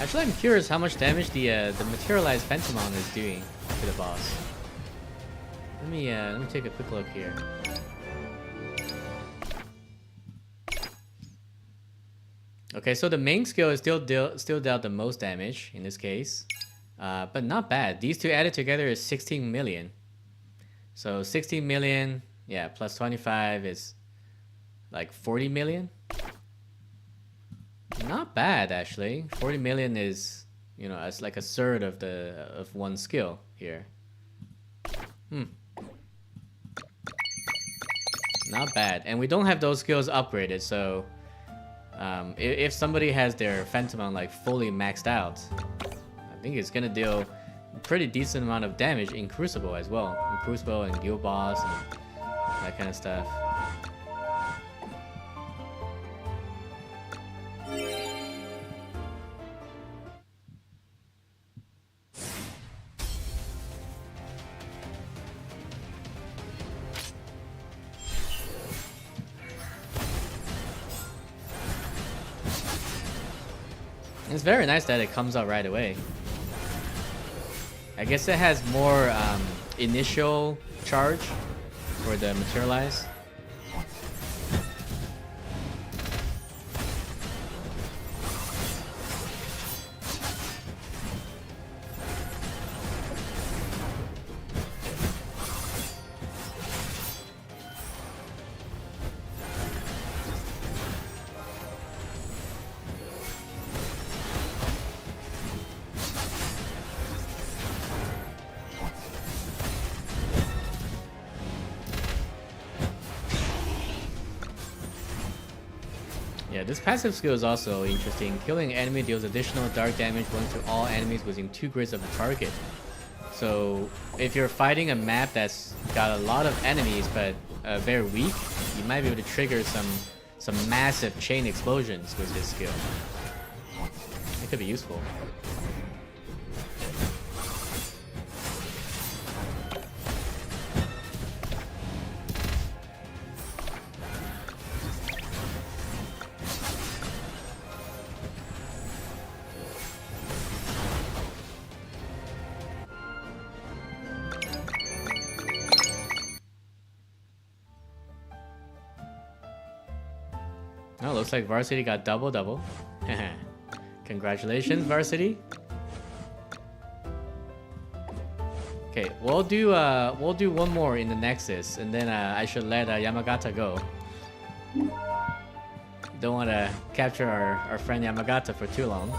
S2: Actually, I'm curious how much damage the materialized Phantomon is doing to the boss. Let me take a quick look here. Okay, so the main skill is still dealt the most damage in this case, but not bad. These two added together is 16 million. So 16 million, yeah, plus 25 is like 40 million. Not bad actually. 40 million is, you know, it's like a third of one skill here. Not bad, and we don't have those skills upgraded, so if somebody has their Phantomon like fully maxed out, I think it's gonna deal a pretty decent amount of damage in Crucible as well. In Crucible and Guild Boss and that kind of stuff. It's very nice that it comes out right away. I guess it has more initial charge for the materialize. Yeah, this passive skill is also interesting. Killing an enemy deals additional dark damage going to all enemies within 2 grids of the target. So if you're fighting a map that's got a lot of enemies but very weak, you might be able to trigger some massive chain explosions with this skill. It could be useful. Oh, looks like Varsity got double. Congratulations, Varsity. Okay, we'll do one more in the Nexus, and then I should let Yamagata go. Don't want to capture our friend Yamagata for too long.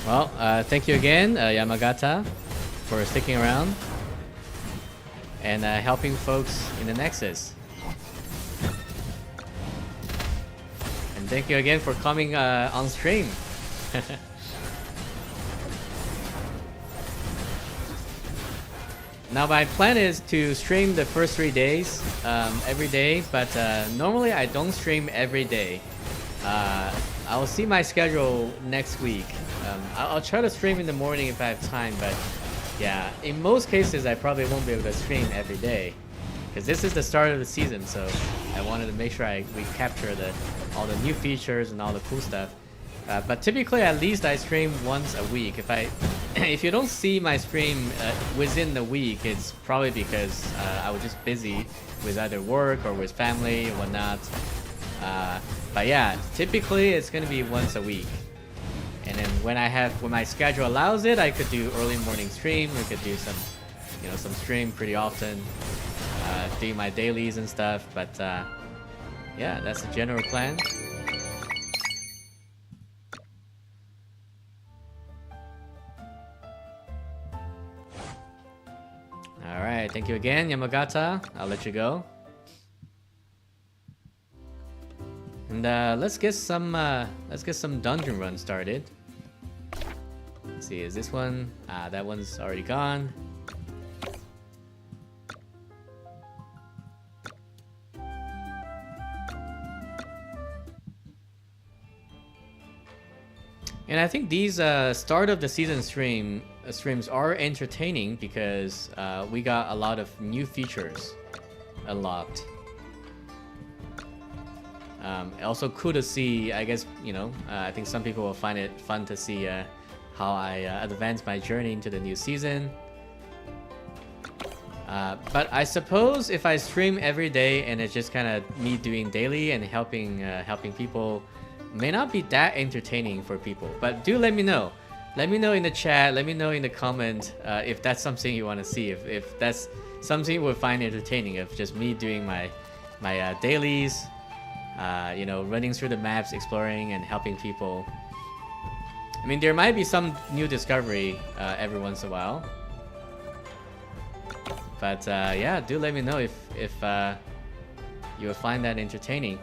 S2: Well, thank you again, Yamagata, for sticking around and helping folks in the Nexus. And thank you again for coming on stream. Now my plan is to stream the first 3 days every day, but normally I don't stream every day. I'll see my schedule next week. I'll try to stream in the morning if I have time, but yeah, in most cases I probably won't be able to stream every day because this is the start of the season, so I wanted to make sure we capture all the new features and all the cool stuff. But typically, at least I stream once a week. If you don't see my stream within the week, it's probably because I was just busy with either work or with family and whatnot. But yeah, typically it's gonna be once a week. And then when my schedule allows it, I could do early morning stream. We could do some stream pretty often, do my dailies and stuff. But yeah, that's the general plan. All right. Alright, thank you again, Yamagata. I'll let you go. And let's get some dungeon run started. Let's see, is this one? That one's already gone. And I think these start of the season streams are entertaining because we got a lot of new features unlocked. Also cool to see, I guess, you know, I think some people will find it fun to see how I advance my journey into the new season. But I suppose if I stream every day and it's just kind of me doing daily and helping people, may not be that entertaining for people. But do let me know. Let me know in the chat, let me know in the comment if that's something you want to see. If that's something you would find entertaining, of just me doing my dailies, you know, running through the maps, exploring and helping people. I mean, there might be some new discovery every once in a while. But yeah, do let me know if you will find that entertaining.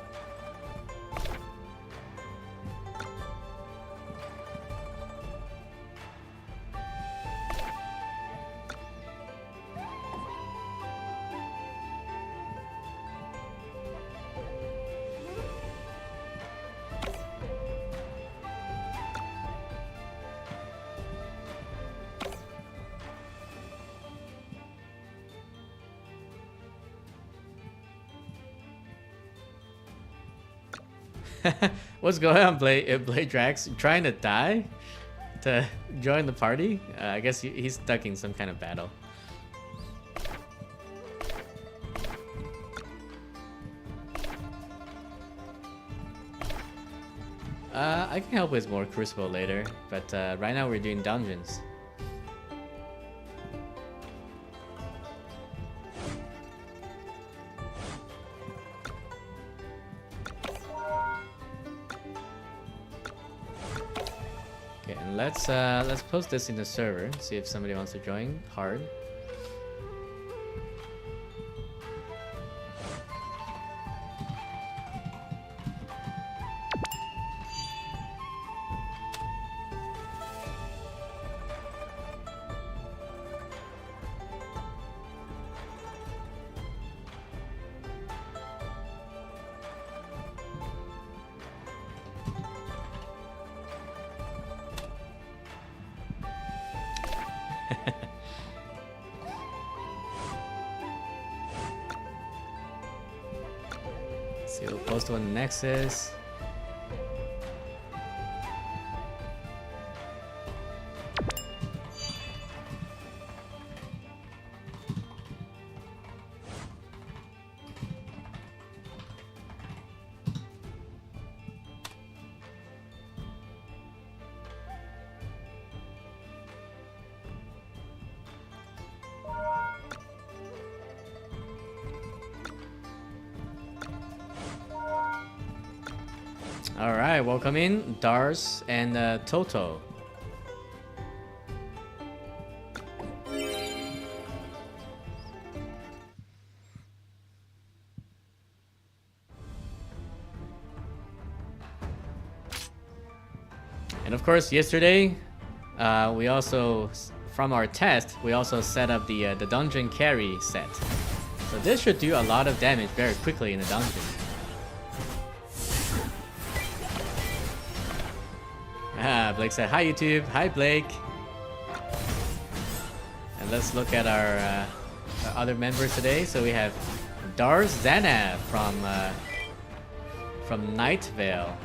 S2: What's going on, Blade Drax? Trying to die to join the party? I guess he's stuck in some kind of battle. I can help with more Crucible later, but right now we're doing dungeons. Let's post this in the server, see if somebody wants to join hard. See, we'll post one SxS. Alright, welcome in, Dars and Toto. And of course, yesterday, we also, from our test, we also set up the dungeon carry set. So this should do a lot of damage very quickly in the dungeon. Blake said, hi YouTube, hi Blake. And let's look at our other members today. So we have Dars Zanav from Night Vale.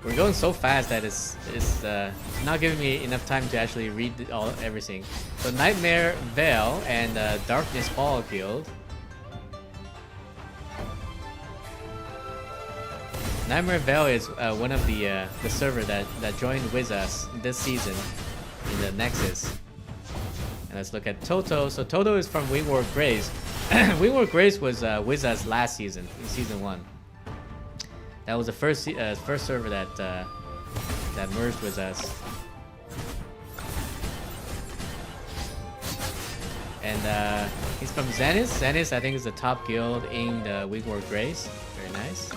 S2: We're going so fast that it's not giving me enough time to actually read everything. So Nightmare Vale and Darkness Fall Guild. Nightmare Vale is one of the server that joined with us this season in the SxS. And let's look at Toto. So Toto is from Wingward Grace. Wingward Grace was with us last season, in season 1. That was the first server that that merged with us. And he's from Zenith. Zenith, I think, is the top guild in the Wingward Grace. Very nice.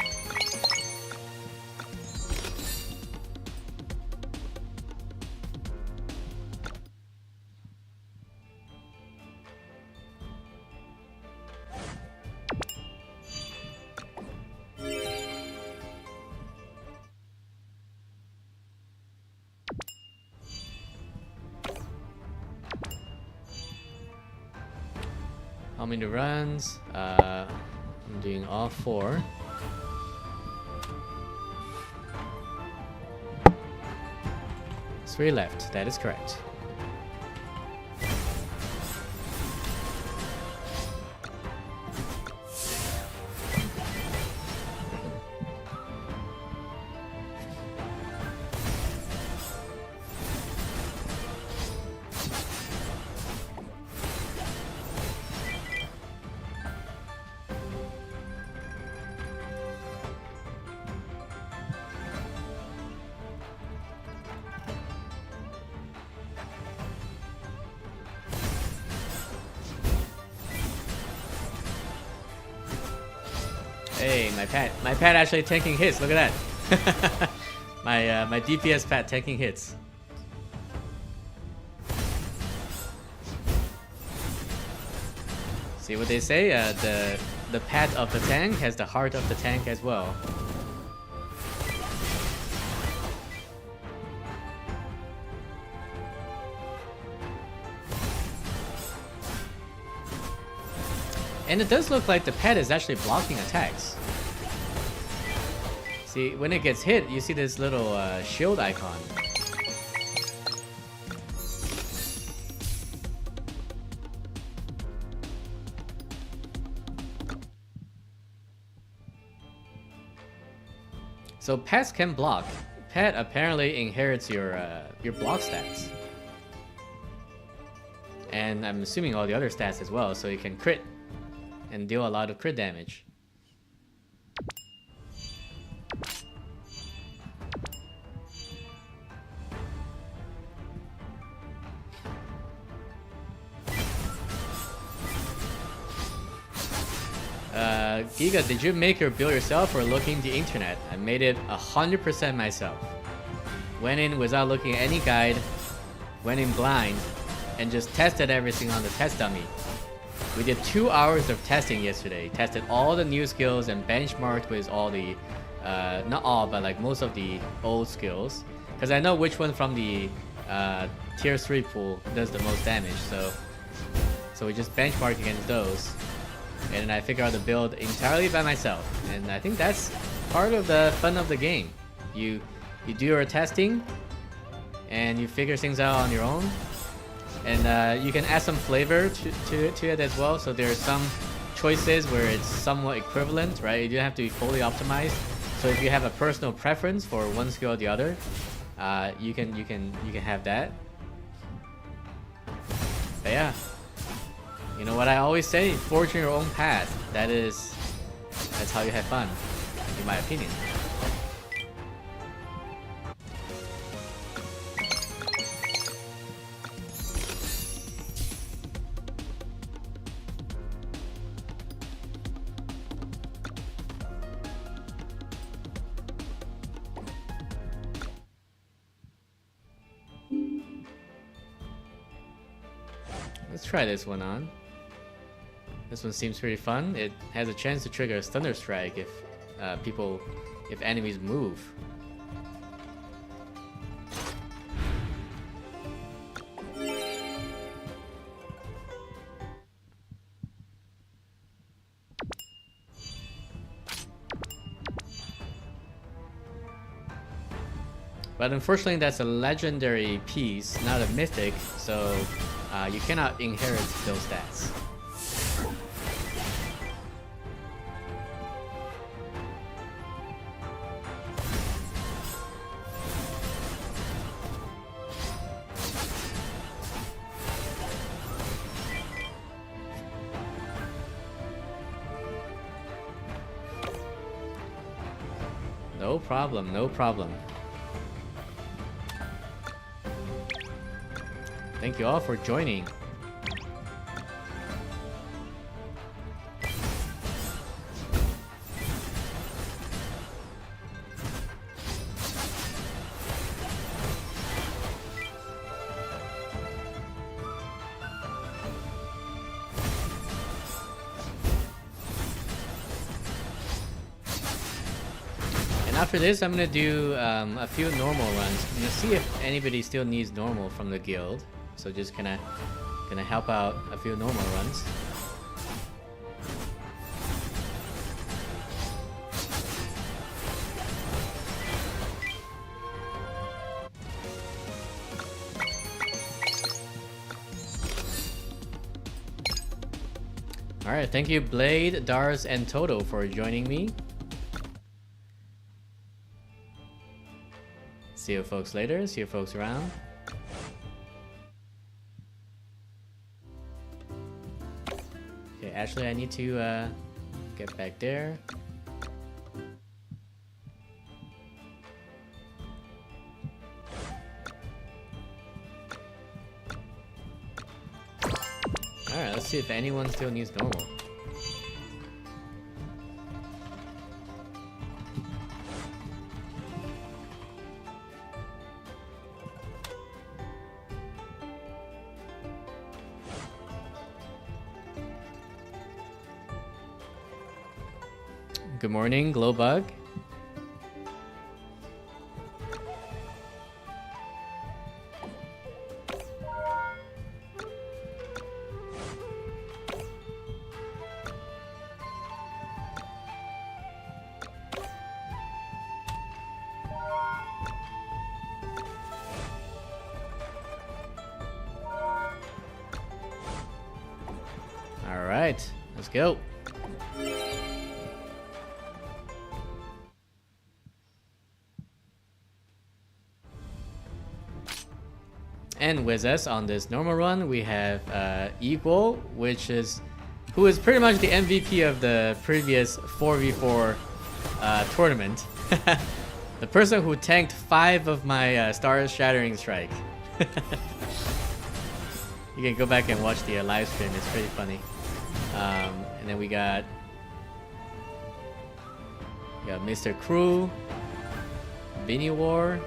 S2: How many runs? I'm doing all 4. Three left, that is correct. Hey, my pet actually tanking hits. Look at that. my DPS pet tanking hits. See what they say? The pet of the tank has the heart of the tank as well. And it does look like the pet is actually blocking attacks. See, when it gets hit, you see this little shield icon. So pets can block. Pet apparently inherits your block stats. And I'm assuming all the other stats as well, so it can crit and deal a lot of crit damage. Giga, did you make your build yourself or looking the internet? I made it 100% myself. Went in without looking at any guide, went in blind, and just tested everything on the test dummy. We did 2 hours of testing yesterday. Tested all the new skills and benchmarked with all the, not all, but like most of the old skills. Because I know which one from the tier 3 pool does the most damage. So we just benchmarked against those. And then I figured out the build entirely by myself. And I think that's part of the fun of the game. You do your testing and you figure things out on your own. And you can add some flavor to it as well. So there are some choices where it's somewhat equivalent, right? You don't have to be fully optimized. So if you have a personal preference for one skill or the other, you can have that. But yeah, you know what I always say: forge your own path. That's how you have fun, in my opinion. Let's try this one on. This one seems pretty fun. It has a chance to trigger a Thunder Strike if if enemies move. But unfortunately, that's a legendary piece, not a mythic, so you cannot inherit those stats. No problem, no problem. Thank you all for joining. After this, I'm gonna do a few normal runs. I'm gonna see if anybody still needs normal from the guild. So just gonna help out a few normal runs. All right, thank you, Blade, Dars, and Toto for joining me. See you folks later, see you folks around. Okay, Ashley, I need to get back there. Alright, let's see if anyone still needs normal. Good morning, Glowbug. All right, let's go. And with us on this normal run, we have Equal, who is pretty much the MVP of the previous 4v4 tournament. The person who tanked 5 of my Star Shattering Strike. You can go back and watch the live stream, it's pretty funny. And then we got Mr. Crew, Beanie War.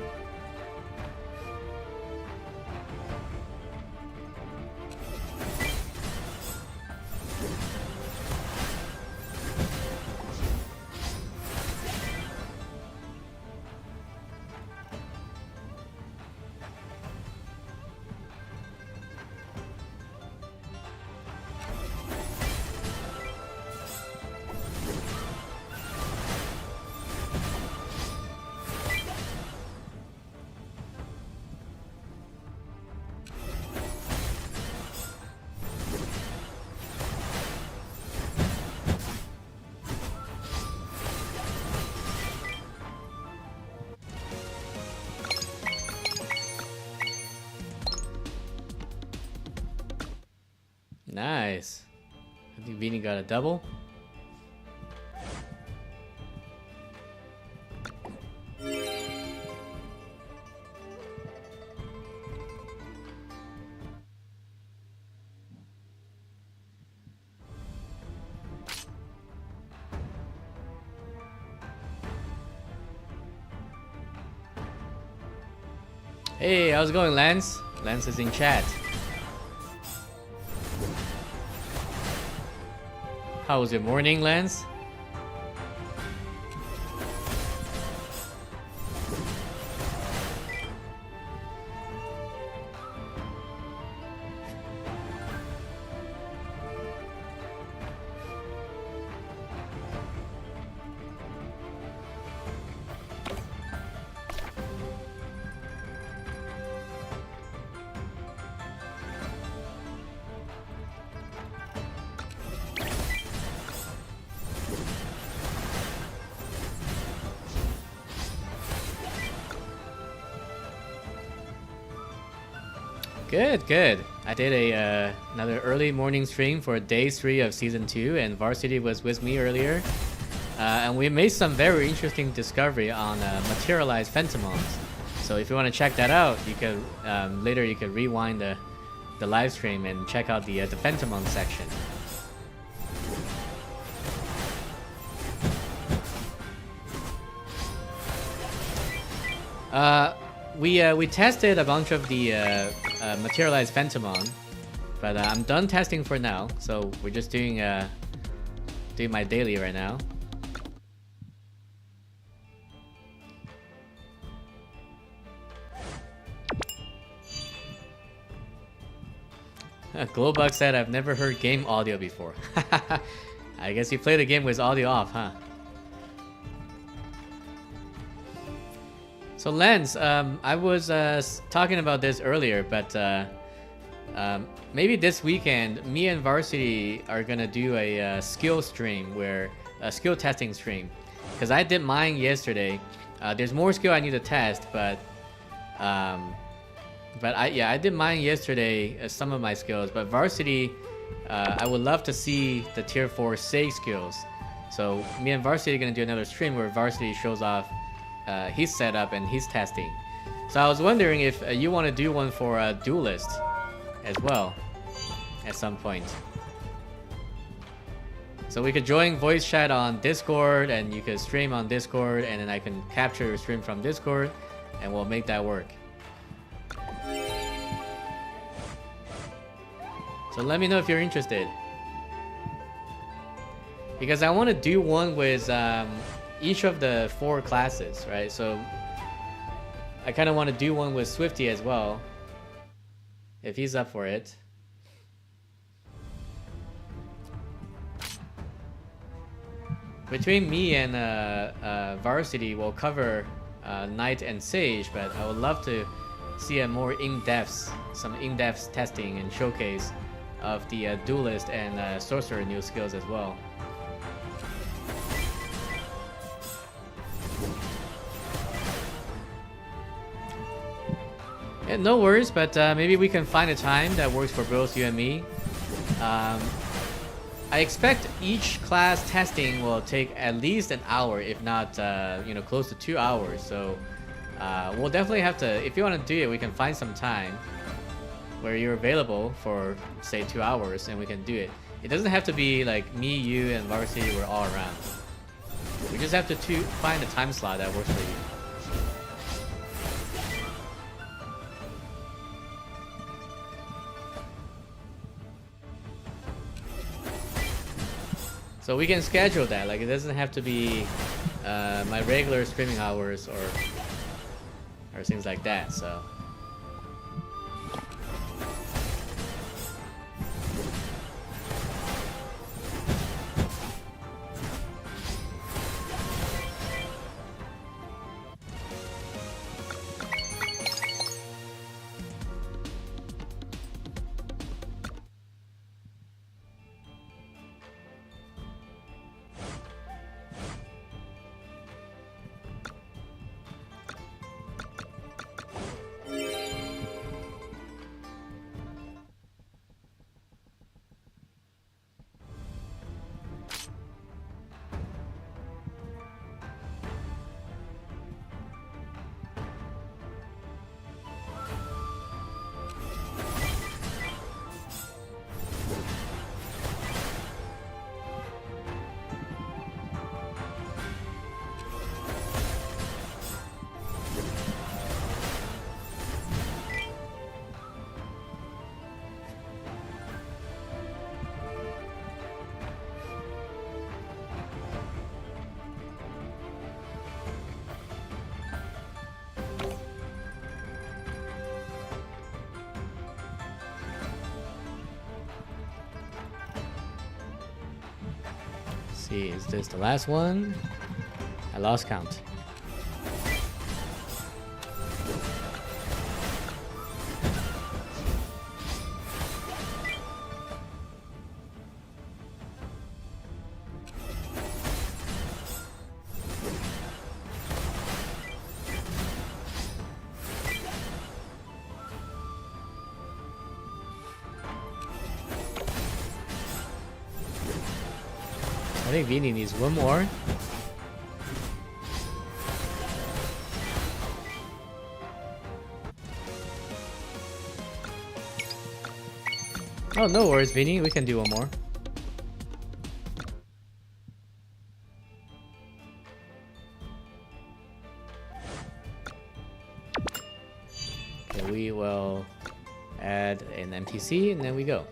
S2: Nice. I think Beanie got a double. Hey, how's it going, Lance? Lance is in chat. How was your morning, Lance? Good, good. I did another early morning stream for day 3 of season 2, and Varsity was with me earlier. And we made some very interesting discovery on materialized Phantomons. So if you want to check that out, you could later you could rewind the live stream and check out the Phantomon section. We tested a bunch of the materialized Phantomon, but I'm done testing for now. So we're just doing my daily right now. Glowbug said, "I've never heard game audio before." I guess you played the game with audio off, huh? So Lens, I was talking about this earlier, but maybe this weekend, me and Varsity are gonna do a skill stream, where a skill testing stream, because I did mine yesterday. There's more skill I need to test, but I did mine yesterday, some of my skills. But Varsity, I would love to see the tier 4 Sage skills. So me and Varsity are gonna do another stream where Varsity shows off his setup and his testing. So I was wondering if you want to do one for a duelist as well at some point. So we could join voice chat on Discord, and you could stream on Discord, and then I can capture your stream from Discord, and we'll make that work. So let me know if you're interested, because I want to do one with each of the 4 classes, right? So I kind of want to do one with Swifty as well, if he's up for it. Between me and Varsity, we'll cover Knight and Sage, but I would love to see a more some in-depth testing and showcase of the Duelist and Sorcerer new skills as well. Yeah, no worries, but maybe we can find a time that works for both you and me. I expect each class testing will take at least an hour, if not, close to 2 hours. So we'll definitely have to, if you want to do it, we can find some time where you're available for, say, 2 hours, and we can do it. It doesn't have to be like me, you, and Varsity, we're all around. We just have to find a time slot that works for you. So we can schedule that. Like, it doesn't have to be my regular streaming hours or things like that. So. See, is this the last one? I lost count. I think Vini needs one more. Oh, no worries, Vinny. We can do one more. Okay, we will add an MTC and then we go.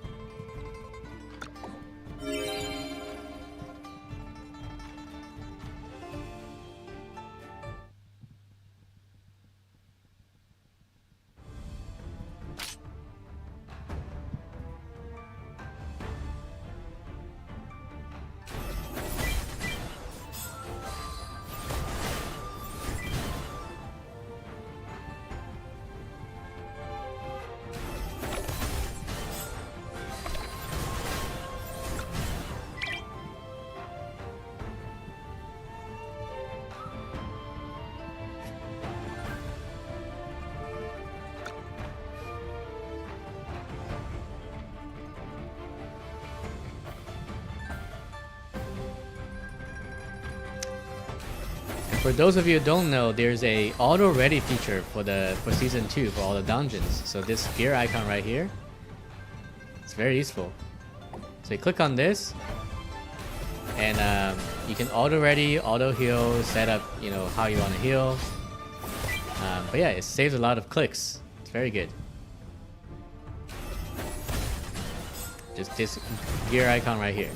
S2: For those of you who don't know, there's a auto ready feature for season 2 for all the dungeons. So this gear icon right here, it's very useful. So you click on this, and you can auto ready, auto heal, set up how you want to heal. But yeah, it saves a lot of clicks. It's very good. Just this gear icon right here.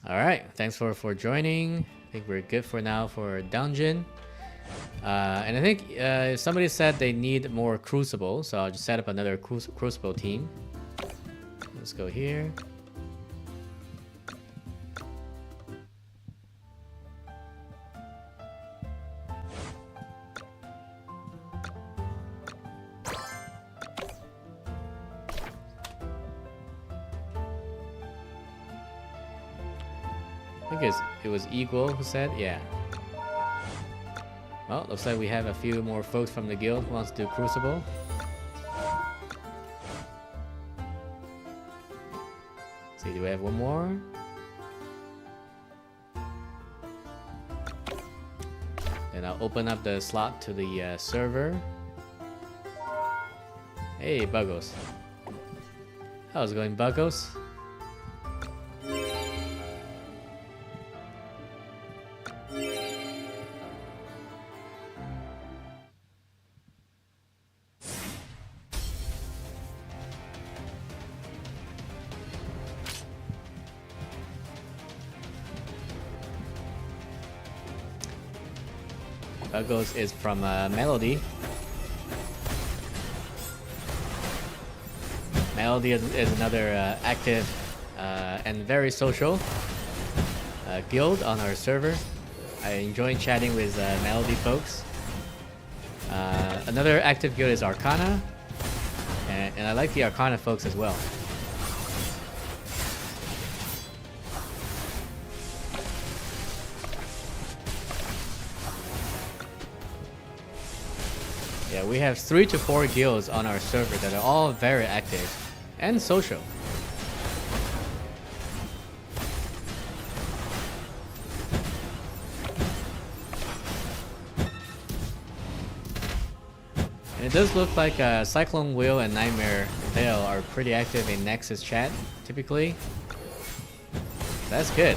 S2: Alright, thanks for joining. I think we're good for now for dungeon. And I think somebody said they need more Crucible, so I'll just set up another Crucible team. Let's go here. I think it was Equal who said, yeah. Well, looks like we have a few more folks from the guild who wants to do Crucible. Let's see, do we have one more? Then I'll open up the slot to the server. Hey, Buggos. How's it going, Buggos? Buggos is from Melody. Melody is another active and very social guild on our server. I enjoy chatting with Melody folks. Another active guild is Arcana, and I like the Arcana folks as well. Yeah, we have 3 to 4 guilds on our server that are all very active and social. And it does look like Cyclone Wheel and Nightmare Veil are pretty active in Nexus chat, typically. That's good.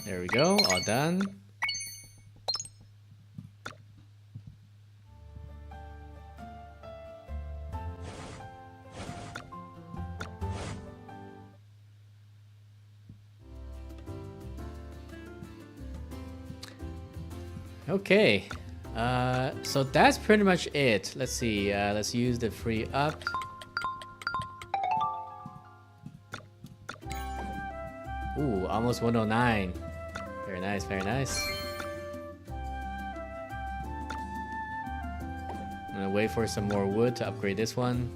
S2: There we go, all done. Okay, So that's pretty much it. Let's see. Let's use the free up. Ooh, almost 109. Very nice, very nice. I'm gonna wait for some more wood to upgrade this one.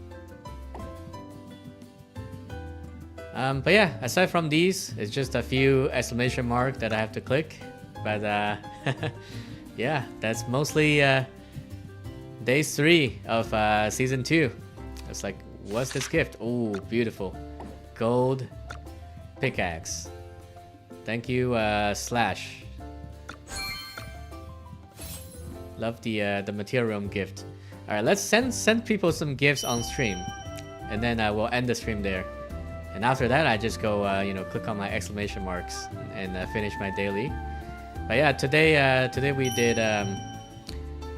S2: But yeah, aside from these, it's just a few exclamation mark that I have to click. But yeah, that's mostly day 3 of season 2. It's like, what's this gift? Oh, beautiful. Gold pickaxe. Thank you, Slash. Love the material room gift. Alright, let's send people some gifts on stream. And then we'll end the stream there. And after that, I just go, click on my exclamation marks and finish my daily. But yeah, today we did a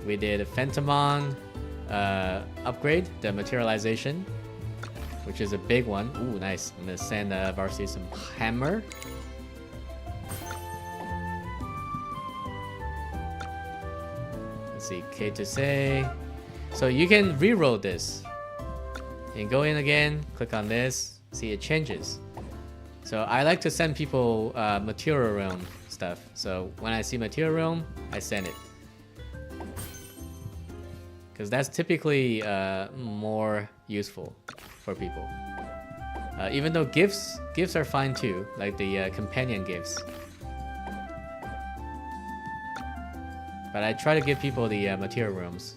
S2: Phantomon upgrade, the materialization, which is a big one. Ooh, nice. I'm gonna send Varsity some hammer. Let's see, K to say. So you can reroll this. You can go in again, click on this. See, it changes. So I like to send people material realm stuff. So when I see material realm, I send it. Because that's typically more useful for people. Even though gifts are fine too, like the companion gifts. But I try to give people the material realms.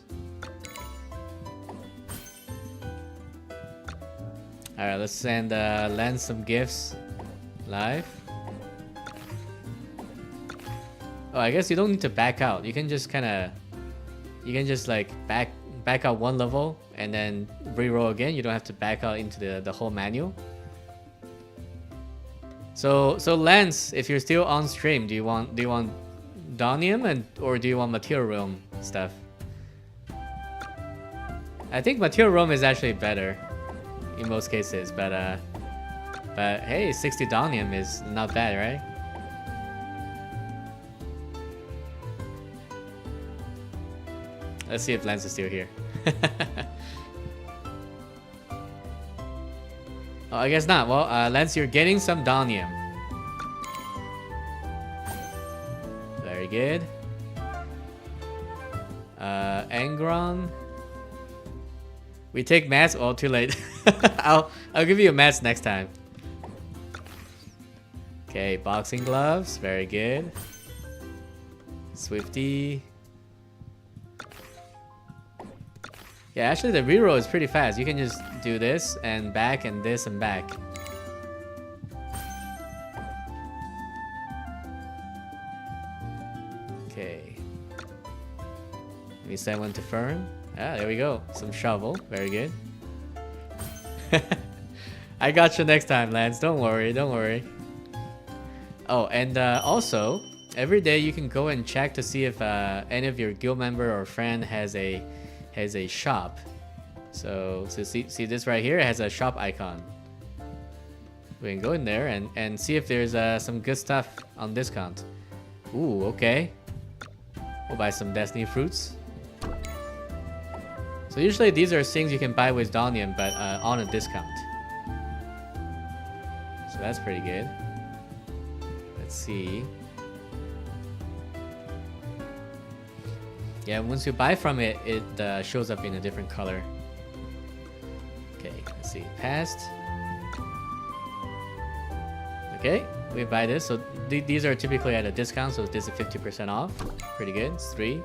S2: Alright, let's send Lance some gifts live. Oh, I guess you don't need to back out. You can just like back out one level and then reroll again. You don't have to back out into the whole manual. So Lance, if you're still on stream, do you want Donium or do you want Material Realm stuff? I think Material Realm is actually better in most cases, but hey, 60 Donium is not bad, right? Let's see if Lance is still here. Oh, I guess not. Well, Lance, you're getting some Donium. Very good. Angron. We take mats. Oh, too late. I'll give you a mats next time. Okay, boxing gloves. Very good. Swifty. Yeah, actually the reroll is pretty fast. You can just do this and back and this and back. Okay. Let me send one to Fern. Ah, there we go. Some shovel. Very good. I got you next time, Lance. Don't worry, don't worry. Oh, and also, every day you can go and check to see if any of your guild member or friend has a shop. So see this right here, it has a shop icon. We can go in there and see if there's some good stuff on discount. Ooh, okay. We'll buy some Destiny fruits. So usually these are things you can buy with Donium, but on a discount. So that's pretty good. Let's see. Yeah, once you buy from it, it shows up in a different color. Okay, let's see. Past. Okay, we buy this. So these are typically at a discount, so this is 50% off. Pretty good. It's three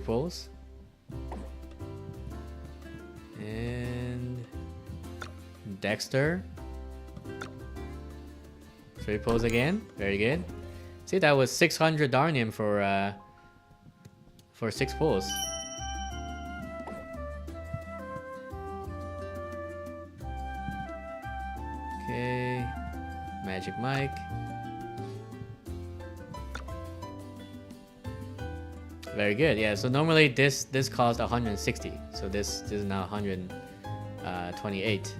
S2: pulls. And Dexter. 3 pulls again. Very good. See, that was 600 Darnium for 6 pulls. Okay, Magic Mike. Very good. Yeah. So normally this costs 160. So this is now 128.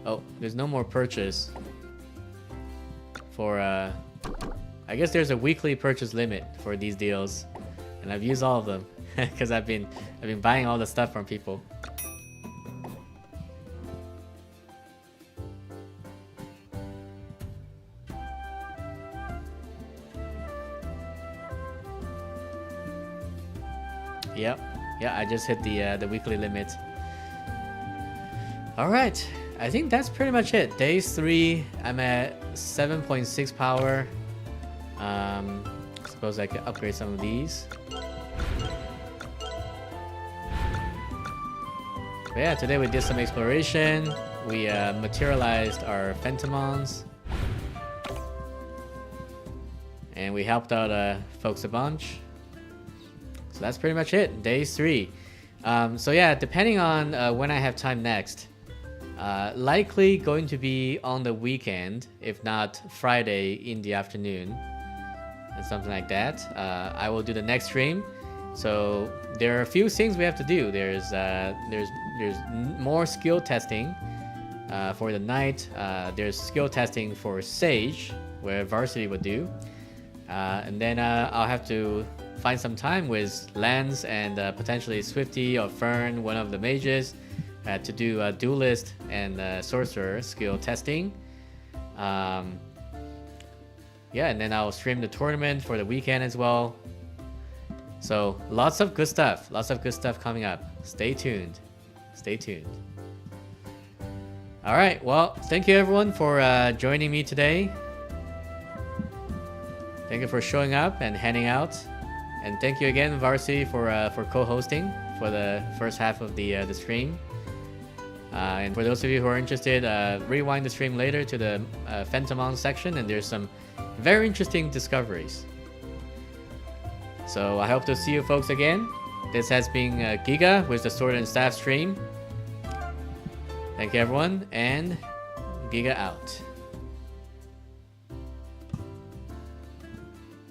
S2: Oh, there's no more purchase for I I guess there's a weekly purchase limit for these deals, and I've used all of them because I've been buying all the stuff from people. Yep, yeah, I just hit the weekly limit. All right, I think that's pretty much it. Days 3, I'm at 7.6 power. Suppose I could upgrade some of these. But yeah, today we did some exploration. We materialized our Phantomons. And we helped out folks a bunch. So that's pretty much it. Days 3. So yeah, depending on when I have time next. Likely going to be on the weekend, if not Friday in the afternoon. And something like that. I will do the next stream. So there are a few things we have to do. There's more skill testing for the night. There's skill testing for Sage, where Varsity would do. And then I'll have to find some time with Lance and potentially Swifty or Fern, one of the mages, to do Duelist and Sorcerer skill testing. Yeah, and then I'll stream the tournament for the weekend as well. So lots of good stuff coming up. Stay tuned. Stay tuned. All right, well, thank you everyone for joining me today. Thank you for showing up and hanging out. And thank you again, Varsity, for co-hosting for the first half of the stream. And for those of you who are interested, rewind the stream later to the Phantomon section, and there's some very interesting discoveries. So I hope to see you folks again. This has been Giga with the Sword and Staff stream. Thank you everyone, and Giga out.